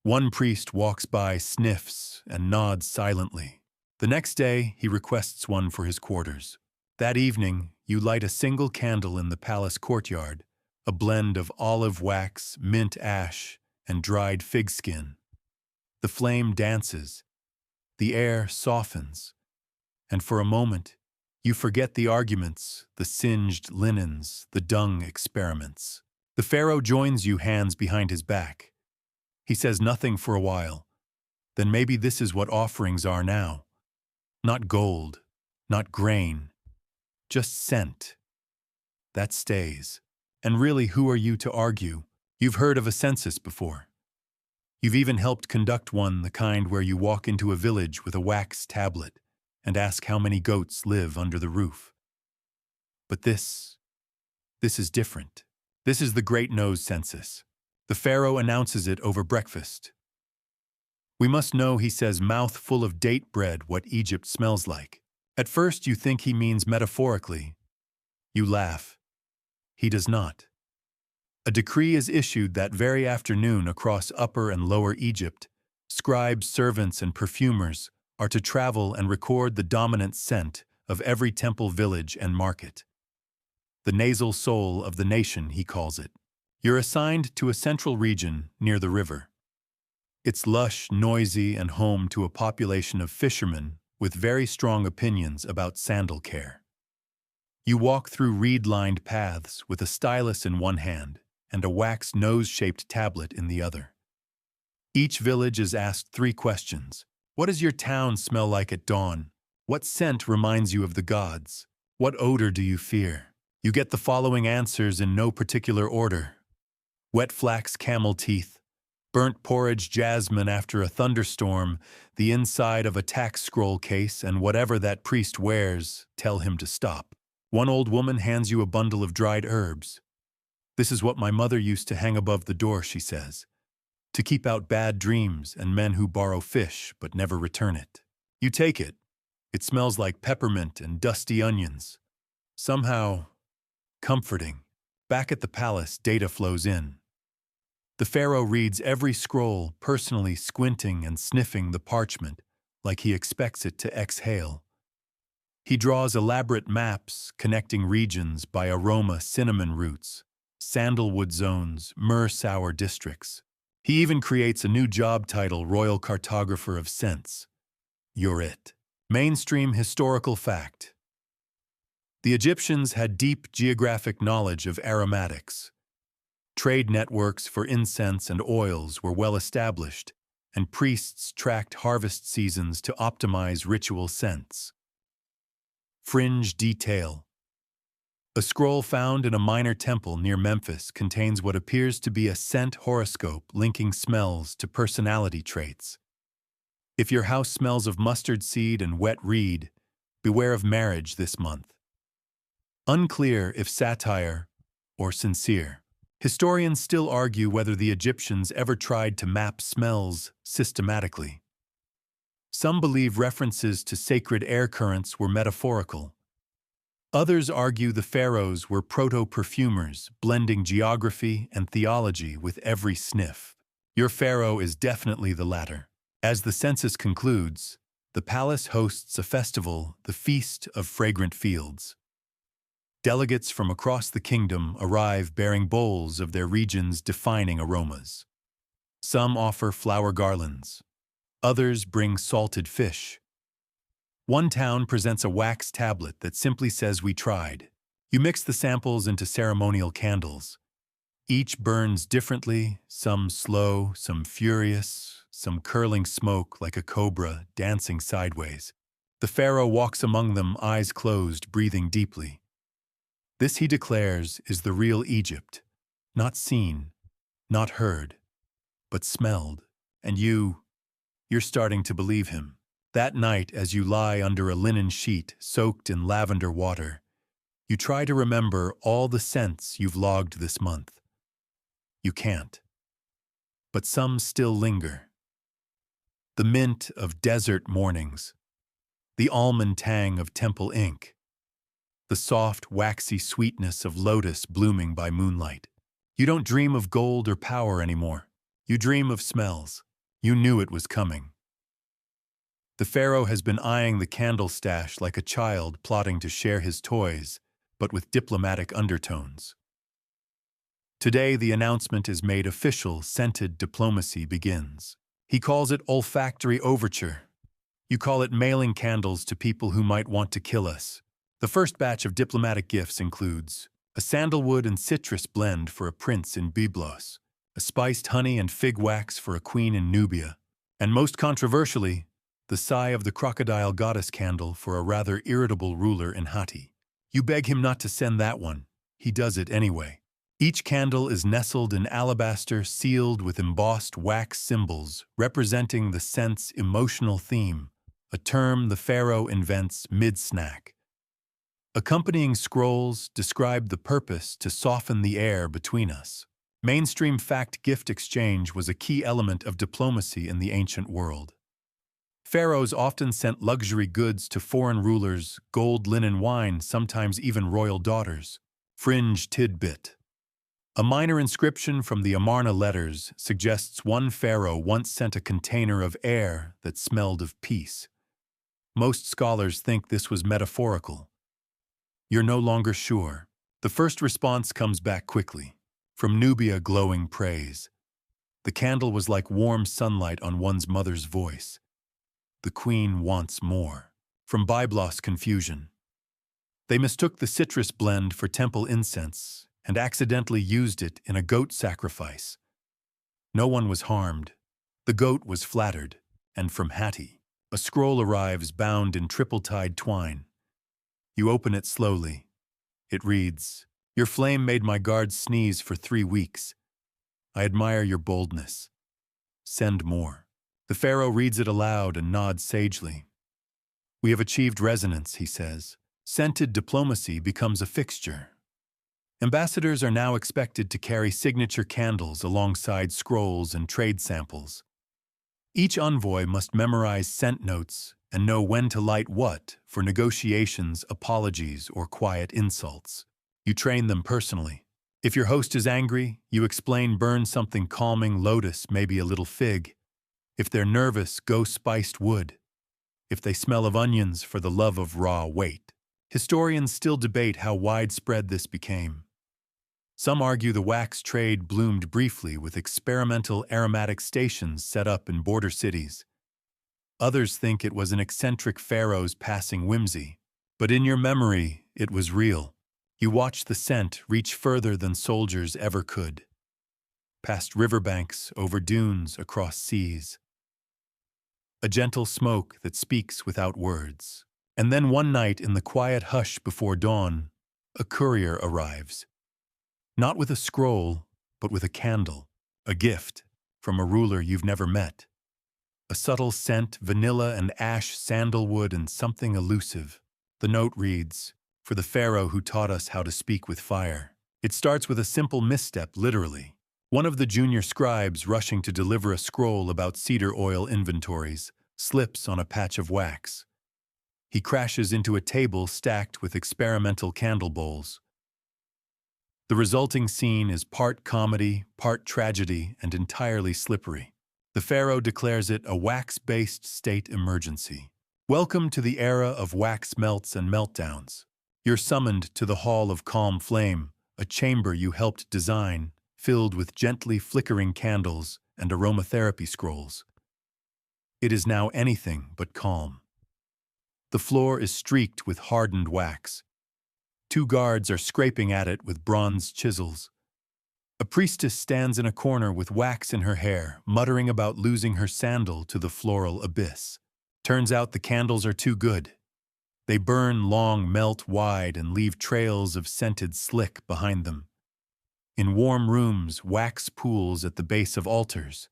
A: One priest walks by, sniffs, and nods silently. The next day, he requests one for his quarters. That evening, you light a single candle in the palace courtyard, a blend of olive wax, mint ash, and dried fig skin. The flame dances. The air softens. And for a moment, you forget the arguments, the singed linens, the dung experiments. The pharaoh joins you, hands behind his back. He says nothing for a while. Then maybe this is what offerings are now. Not gold, not grain, just scent. That stays. And really, who are you to argue? You've heard of a census before. You've even helped conduct one, the kind where you walk into a village with a wax tablet and ask how many goats live under the roof. But this is different. This is the Great Nose Census. The pharaoh announces it over breakfast. We must know, he says, mouth full of date bread, what Egypt smells like. At first you think he means metaphorically. You laugh. He does not. A decree is issued that very afternoon across Upper and Lower Egypt. Scribes, servants, and perfumers are to travel and record the dominant scent of every temple village and market. The nasal soul of the nation, he calls it. You're assigned to a central region near the river. It's lush, noisy, and home to a population of fishermen with very strong opinions about sandal care. You walk through reed-lined paths with a stylus in one hand and a wax nose-shaped tablet in the other. Each village is asked 3 questions. What does your town smell like at dawn? What scent reminds you of the gods? What odor do you fear? You get the following answers in no particular order. Wet flax, camel teeth, burnt porridge, jasmine after a thunderstorm, the inside of a tax scroll case, and whatever that priest wears, tell him to stop. One old woman hands you a bundle of dried herbs. This is what my mother used to hang above the door, she says, to keep out bad dreams and men who borrow fish but never return it. You take it. It smells like peppermint and dusty onions. Somehow comforting. Back at the palace, data flows in. The pharaoh reads every scroll, personally squinting and sniffing the parchment like he expects it to exhale. He draws elaborate maps connecting regions by aroma, cinnamon roots, sandalwood zones, myrrh-sour districts. He even creates a new job title, Royal Cartographer of Scents. You're it. Mainstream historical fact. The Egyptians had deep geographic knowledge of aromatics. Trade networks for incense and oils were well established, and priests tracked harvest seasons to optimize ritual scents. Fringe detail. A scroll found in a minor temple near Memphis contains what appears to be a scent horoscope linking smells to personality traits. If your house smells of mustard seed and wet reed, beware of marriage this month. Unclear if satire or sincere. Historians still argue whether the Egyptians ever tried to map smells systematically. Some believe references to sacred air currents were metaphorical. Others argue the pharaohs were proto-perfumers, blending geography and theology with every sniff. Your pharaoh is definitely the latter. As the census concludes, the palace hosts a festival, the Feast of Fragrant Fields. Delegates from across the kingdom arrive bearing bowls of their region's defining aromas. Some offer flower garlands. Others bring salted fish. One town presents a wax tablet that simply says "We tried." You mix the samples into ceremonial candles. Each burns differently, some slow, some furious, some curling smoke like a cobra dancing sideways. The pharaoh walks among them, eyes closed, breathing deeply. This, he declares, is the real Egypt, not seen, not heard, but smelled. And you're starting to believe him. That night, as you lie under a linen sheet soaked in lavender water, you try to remember all the scents you've logged this month. You can't. But some still linger. The mint of desert mornings, the almond tang of temple ink, the soft, waxy sweetness of lotus blooming by moonlight. You don't dream of gold or power anymore. You dream of smells. You knew it was coming. The pharaoh has been eyeing the candle stash like a child plotting to share his toys, but with diplomatic undertones. Today, the announcement is made official. Scented diplomacy begins. He calls it olfactory overture. You call it mailing candles to people who might want to kill us. The first batch of diplomatic gifts includes a sandalwood and citrus blend for a prince in Byblos, a spiced honey and fig wax for a queen in Nubia, and most controversially, the sigh of the crocodile goddess candle for a rather irritable ruler in Hatti. You beg him not to send that one. He does it anyway. Each candle is nestled in alabaster, sealed with embossed wax symbols representing the scent's emotional theme, a term the pharaoh invents mid-snack. Accompanying scrolls describe the purpose to soften the air between us. Mainstream fact gift exchange was a key element of diplomacy in the ancient world. Pharaohs often sent luxury goods to foreign rulers, gold, linen, wine, sometimes even royal daughters. Fringe tidbit. A minor inscription from the Amarna letters suggests one pharaoh once sent a container of air that smelled of peace. Most scholars think this was metaphorical. You're no longer sure. The first response comes back quickly. From Nubia, glowing praise. The candle was like warm sunlight on one's mother's voice. The queen wants more. From Byblos, confusion. They mistook the citrus blend for temple incense and accidentally used it in a goat sacrifice. No one was harmed. The goat was flattered. And from Hatti, a scroll arrives bound in triple-tied twine. You open it slowly. It reads, "Your flame made my guards sneeze for 3 weeks. I admire your boldness. Send more." The pharaoh reads it aloud and nods sagely. "We have achieved resonance," he says. Scented diplomacy becomes a fixture. Ambassadors are now expected to carry signature candles alongside scrolls and trade samples. Each envoy must memorize scent notes and know when to light what for negotiations, apologies, or quiet insults. You train them personally. If your host is angry, you explain burn something calming, lotus, maybe a little fig. If they're nervous, go spiced wood. If they smell of onions, for the love of raw, wait. Historians still debate how widespread this became. Some argue the wax trade bloomed briefly with experimental aromatic stations set up in border cities. Others think it was an eccentric pharaoh's passing whimsy. But in your memory, it was real. You watched the scent reach further than soldiers ever could. Past riverbanks, over dunes, across seas. A gentle smoke that speaks without words. And then one night in the quiet hush before dawn, a courier arrives. Not with a scroll, but with a candle, a gift from a ruler you've never met. A A subtle scent, vanilla and ash, sandalwood, and something elusive. The note reads, "For the Pharaoh who taught us how to speak with fire." It starts with a simple misstep, literally. One of the junior scribes rushing to deliver a scroll about cedar oil inventories slips on a patch of wax. He crashes into a table stacked with experimental candle bowls. The resulting scene is part comedy, part tragedy, and entirely slippery. The Pharaoh declares it a wax-based state emergency. Welcome to the era of wax melts and meltdowns. You're summoned to the Hall of Calm Flame, a chamber you helped design, filled with gently flickering candles and aromatherapy scrolls. It is now anything but calm. The floor is streaked with hardened wax. 2 guards are scraping at it with bronze chisels. A priestess stands in a corner with wax in her hair, muttering about losing her sandal to the floral abyss. Turns out the candles are too good. They burn long, melt wide, and leave trails of scented slick behind them. In warm rooms, wax pools at the base of altars.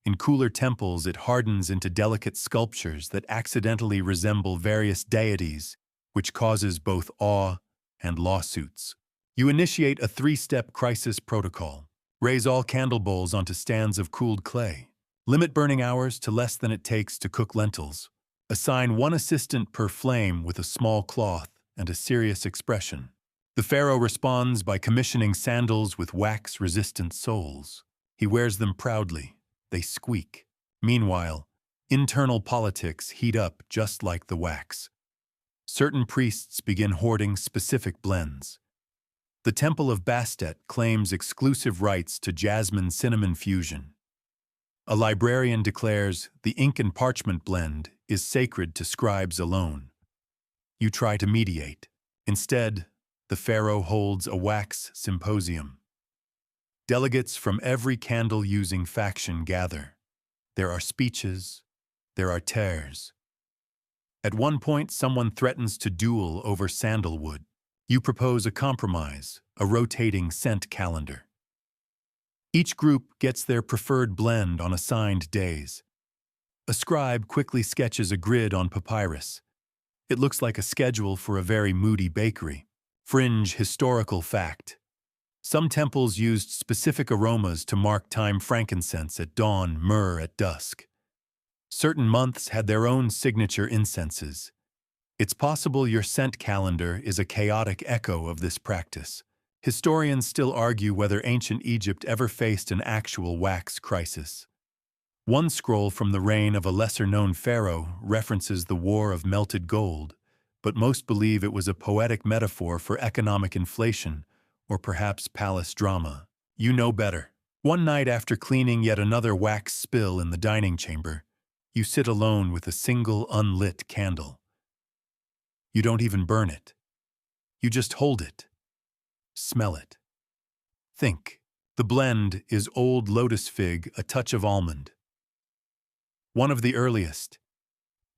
A: In cooler temples, it hardens into delicate sculptures that accidentally resemble various deities, which causes both awe and lawsuits. You initiate a 3-step crisis protocol. Raise all candle bowls onto stands of cooled clay. Limit burning hours to less than it takes to cook lentils. Assign 1 assistant per flame with a small cloth and a serious expression. The Pharaoh responds by commissioning sandals with wax-resistant soles. He wears them proudly. They squeak. Meanwhile, internal politics heat up just like the wax. Certain priests begin hoarding specific blends. The Temple of Bastet claims exclusive rights to jasmine cinnamon fusion. A librarian declares the ink and parchment blend is sacred to scribes alone. You try to mediate. Instead, the Pharaoh holds a wax symposium. Delegates from every candle-using faction gather. There are speeches. There are tears. At one point, someone threatens to duel over sandalwood. You propose a compromise, a rotating scent calendar. Each group gets their preferred blend on assigned days. A scribe quickly sketches a grid on papyrus. It looks like a schedule for a very moody bakery. Fringe historical fact. Some temples used specific aromas to mark time: frankincense at dawn, myrrh at dusk. Certain months had their own signature incenses. It's possible your scent calendar is a chaotic echo of this practice. Historians still argue whether ancient Egypt ever faced an actual wax crisis. One scroll from the reign of a lesser-known pharaoh references the War of Melted Gold, but most believe it was a poetic metaphor for economic inflation, or perhaps palace drama. You know better. One night after cleaning yet another wax spill in the dining chamber, you sit alone with a single unlit candle. You don't even burn it. You just hold it. Smell it. Think. The blend is old lotus fig, a touch of almond. One of the earliest.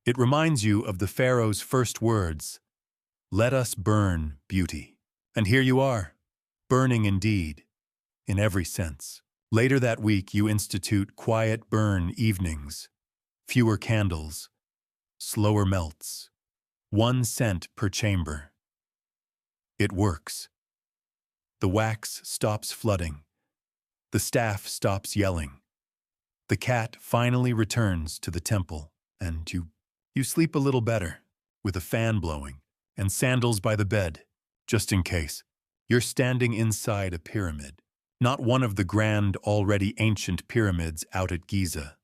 A: It reminds you of the Pharaoh's first words, "Let us burn, beauty." And here you are, burning indeed, in every sense. Later that week, you institute quiet burn evenings, fewer candles, slower melts, 1 scent per chamber. It works. The wax stops flooding. The staff stops yelling. The cat finally returns to the temple, and you sleep a little better, with a fan blowing, and sandals by the bed, just in case. You're standing inside a pyramid, not one of the grand, already ancient pyramids out at Giza.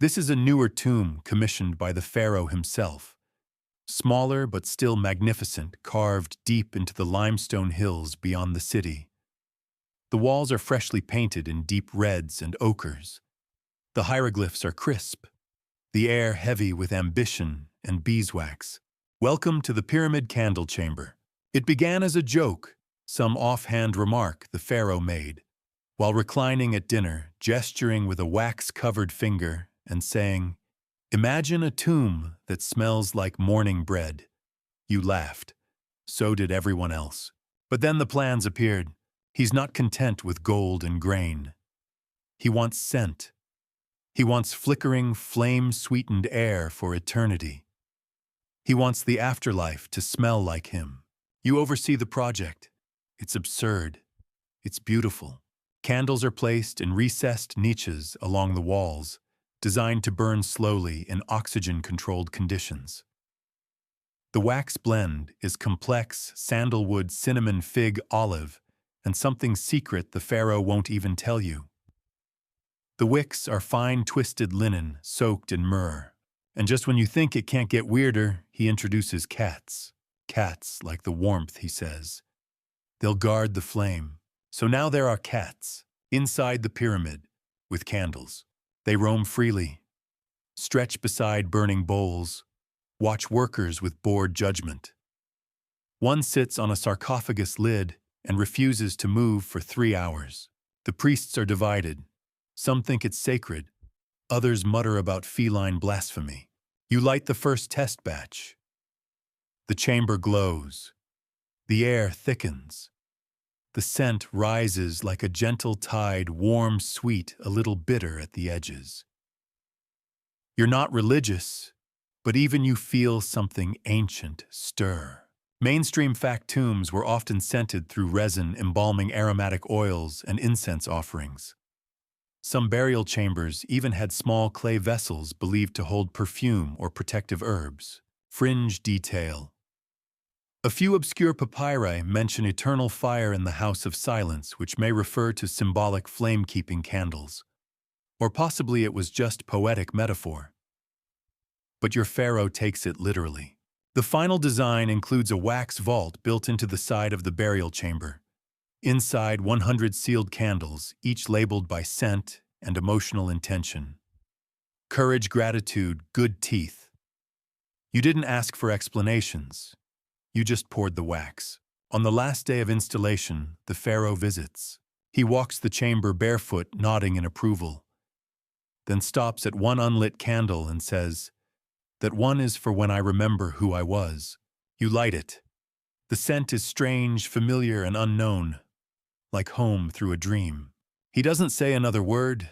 A: This is a newer tomb commissioned by the pharaoh himself. Smaller but still magnificent, carved deep into the limestone hills beyond the city. The walls are freshly painted in deep reds and ochres. The hieroglyphs are crisp, the air heavy with ambition and beeswax. Welcome to the Pyramid Candle Chamber. It began as a joke, some offhand remark the pharaoh made, while reclining at dinner, gesturing with a wax-covered finger and saying, "Imagine a tomb that smells like morning bread." You laughed. So did everyone else. But then the plans appeared. He's not content with gold and grain. He wants scent. He wants flickering, flame-sweetened air for eternity. He wants the afterlife to smell like him. You oversee the project. It's absurd. It's beautiful. Candles are placed in recessed niches along the walls, designed to burn slowly in oxygen-controlled conditions. The wax blend is complex sandalwood, cinnamon, fig, olive, and something secret the Pharaoh won't even tell you. The wicks are fine twisted linen soaked in myrrh. And just when you think it can't get weirder, he introduces cats. Cats like the warmth, he says. They'll guard the flame. So now there are cats, inside the pyramid, with candles. They roam freely, stretch beside burning bowls, watch workers with bored judgment. One sits on a sarcophagus lid and refuses to move for 3 hours. The priests are divided. Some think it's sacred. Others mutter about feline blasphemy. You light the first test batch. The chamber glows. The air thickens. The scent rises like a gentle tide, warm, sweet, a little bitter at the edges. You're not religious, but even you feel something ancient stir. Mainstream fact tombs were often scented through resin, embalming aromatic oils, and incense offerings. Some burial chambers even had small clay vessels believed to hold perfume or protective herbs. Fringe detail. A few obscure papyri mention eternal fire in the house of silence, which may refer to symbolic flame-keeping candles. Or possibly it was just poetic metaphor. But your pharaoh takes it literally. The final design includes a wax vault built into the side of the burial chamber. Inside, 100 sealed candles, each labeled by scent and emotional intention. Courage, gratitude, good teeth. You didn't ask for explanations. You just poured the wax. On the last day of installation, the pharaoh visits. He walks the chamber barefoot, nodding in approval. Then stops at one unlit candle and says, "That one is for when I remember who I was." You light it. The scent is strange, familiar, and unknown, like home through a dream. He doesn't say another word,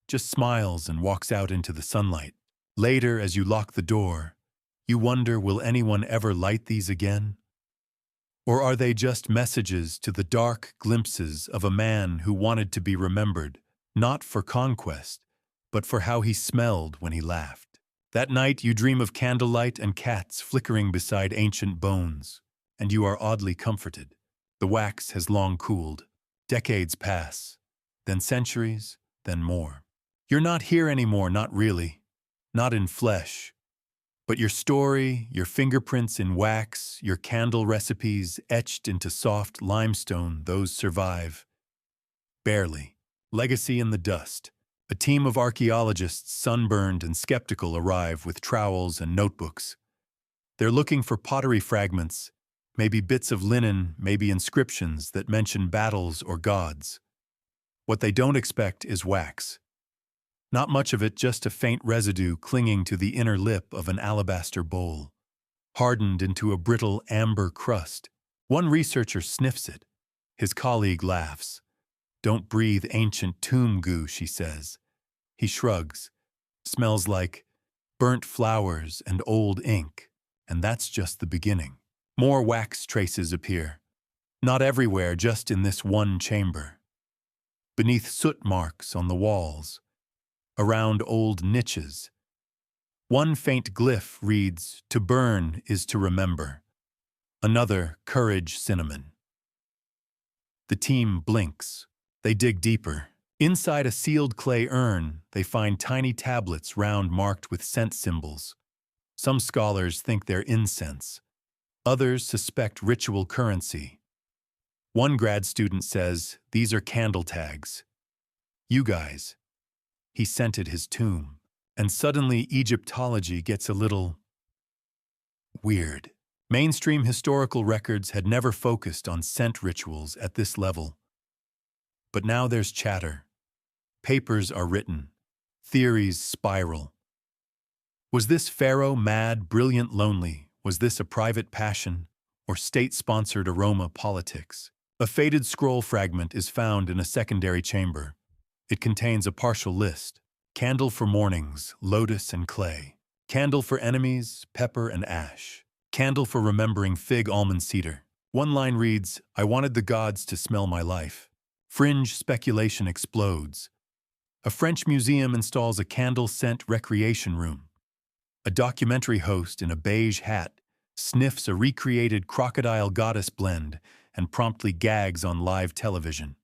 A: just smiles and walks out into the sunlight. Later, as you lock the door, you wonder, will anyone ever light these again? Or are they just messages to the dark glimpses of a man who wanted to be remembered, not for conquest, but for how he smelled when he laughed? That night you dream of candlelight and cats flickering beside ancient bones, and you are oddly comforted. The wax has long cooled. Decades pass, then centuries, then more. You're not here anymore, not really, not in flesh. But your story, your fingerprints in wax, your candle recipes etched into soft limestone, those survive. Barely. Legacy in the dust. A team of archaeologists, sunburned and skeptical, arrive with trowels and notebooks. They're looking for pottery fragments, maybe bits of linen, maybe inscriptions that mention battles or gods. What they don't expect is wax. Not much of it, just a faint residue clinging to the inner lip of an alabaster bowl, hardened into a brittle amber crust. One researcher sniffs it. His colleague laughs. "Don't breathe ancient tomb goo," she says. He shrugs. "Smells like burnt flowers and old ink, and that's just the beginning." More wax traces appear. Not everywhere, just in this one chamber. Beneath soot marks on the walls, around old niches. One faint glyph reads, "To burn is to remember." Another, "Courage, cinnamon." The team blinks. They dig deeper. Inside a sealed clay urn, they find tiny tablets round marked with scent symbols. Some scholars think they're incense. Others suspect ritual currency. One grad student says, "These are candle tags. You guys." He scented his tomb. And suddenly Egyptology gets a little weird. Mainstream historical records had never focused on scent rituals at this level. But now there's chatter. Papers are written. Theories spiral. Was this pharaoh mad, brilliant, lonely? Was this a private passion or state-sponsored aroma politics? A faded scroll fragment is found in a secondary chamber. It contains a partial list. Candle for mornings, lotus and clay. Candle for enemies, pepper and ash. Candle for remembering fig, almond, cedar. One line reads, "I wanted the gods to smell my life." Fringe speculation explodes. A French museum installs a candle-scent recreation room. A documentary host in a beige hat sniffs a recreated crocodile goddess blend and promptly gags on live television.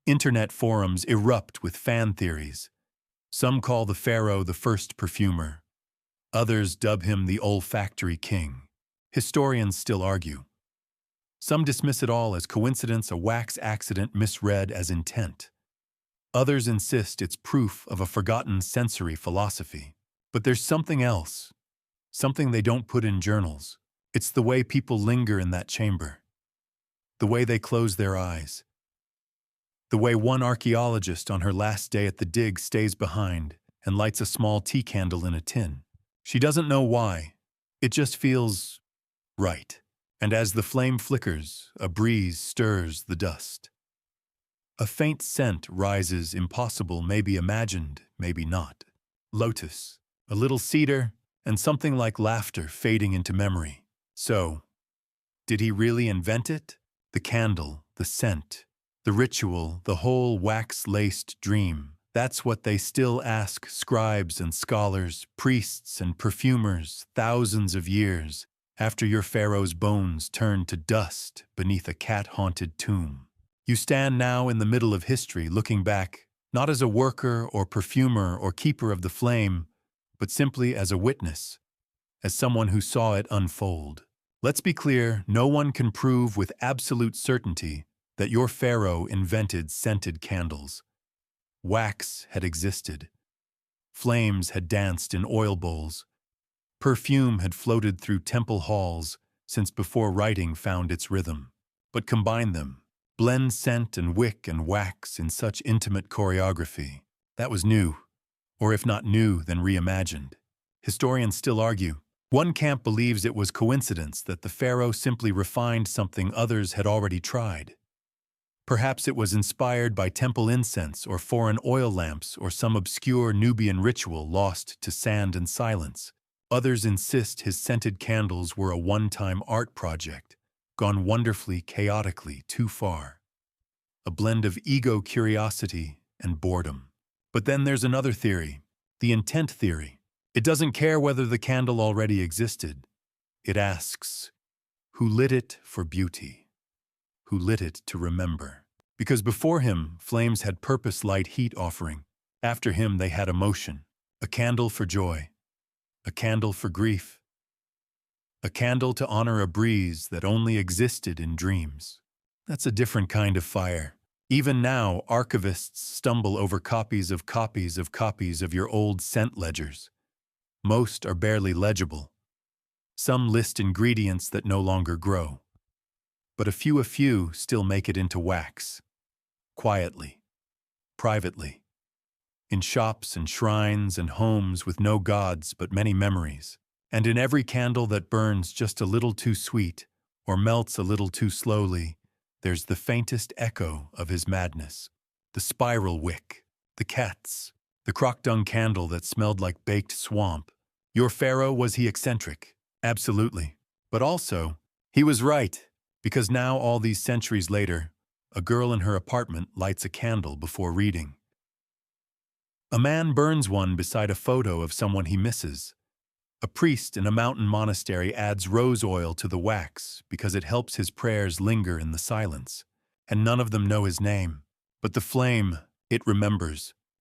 A: Internet forums erupt with fan theories. Some call the Pharaoh the first perfumer. Others dub him the olfactory king. Historians still argue. Some dismiss it all as coincidence, a wax accident misread as intent. Others insist it's proof of a forgotten sensory philosophy. But there's something else, something they don't put in journals. It's the way people linger in that chamber, the way they close their eyes, the way one archaeologist on her last day at the dig stays behind and lights a small tea candle in a tin. She doesn't know why. It just feels right. And as the flame flickers, a breeze stirs the dust. A faint scent rises, impossible, maybe imagined, maybe not. Lotus, a little cedar, and something like laughter fading into memory. So, did he really invent it? The candle, the scent, the ritual, the whole wax-laced dream. That's what they still ask scribes and scholars, priests and perfumers, thousands of years after your pharaoh's bones turned to dust beneath a cat-haunted tomb. You stand now in the middle of history, looking back, not as a worker or perfumer or keeper of the flame, but simply as a witness, as someone who saw it unfold. Let's be clear, no one can prove with absolute certainty that your pharaoh invented scented candles. Wax had existed. Flames had danced in oil bowls. Perfume had floated through temple halls since before writing found its rhythm. But combine them, blend scent and wick and wax in such intimate choreography. That was new, or if not new, then reimagined. Historians still argue. One camp believes it was coincidence that the pharaoh simply refined something others had already tried. Perhaps it was inspired by temple incense or foreign oil lamps or some obscure Nubian ritual lost to sand and silence. Others insist his scented candles were a one-time art project, gone wonderfully, chaotically too far. A blend of ego, curiosity, and boredom. But then there's another theory, the intent theory. It doesn't care whether the candle already existed. It asks, who lit it for beauty? Who lit it to remember? Because before him, flames had purpose, light, heat offering. After him, they had emotion. A candle for joy. A candle for grief. A candle to honor a breeze that only existed in dreams. That's a different kind of fire. Even now, archivists stumble over copies of your old scent ledgers. Most are barely legible. Some list ingredients that no longer grow. But a few still make it into wax. Quietly. Privately. In shops and shrines and homes with no gods but many memories. And in every candle that burns just a little too sweet or melts a little too slowly, there's the faintest echo of his madness. The spiral wick, the cats, the crock-dung candle that smelled like baked swamp. Your pharaoh, was he eccentric? Absolutely. But also, he was right, because now, all these centuries later, a girl in her apartment lights a candle before reading. A man burns one beside a photo of someone he misses. A priest in a mountain monastery adds rose oil to the wax because it helps his prayers linger in the silence, and none of them know his name. But the flame, it remembers.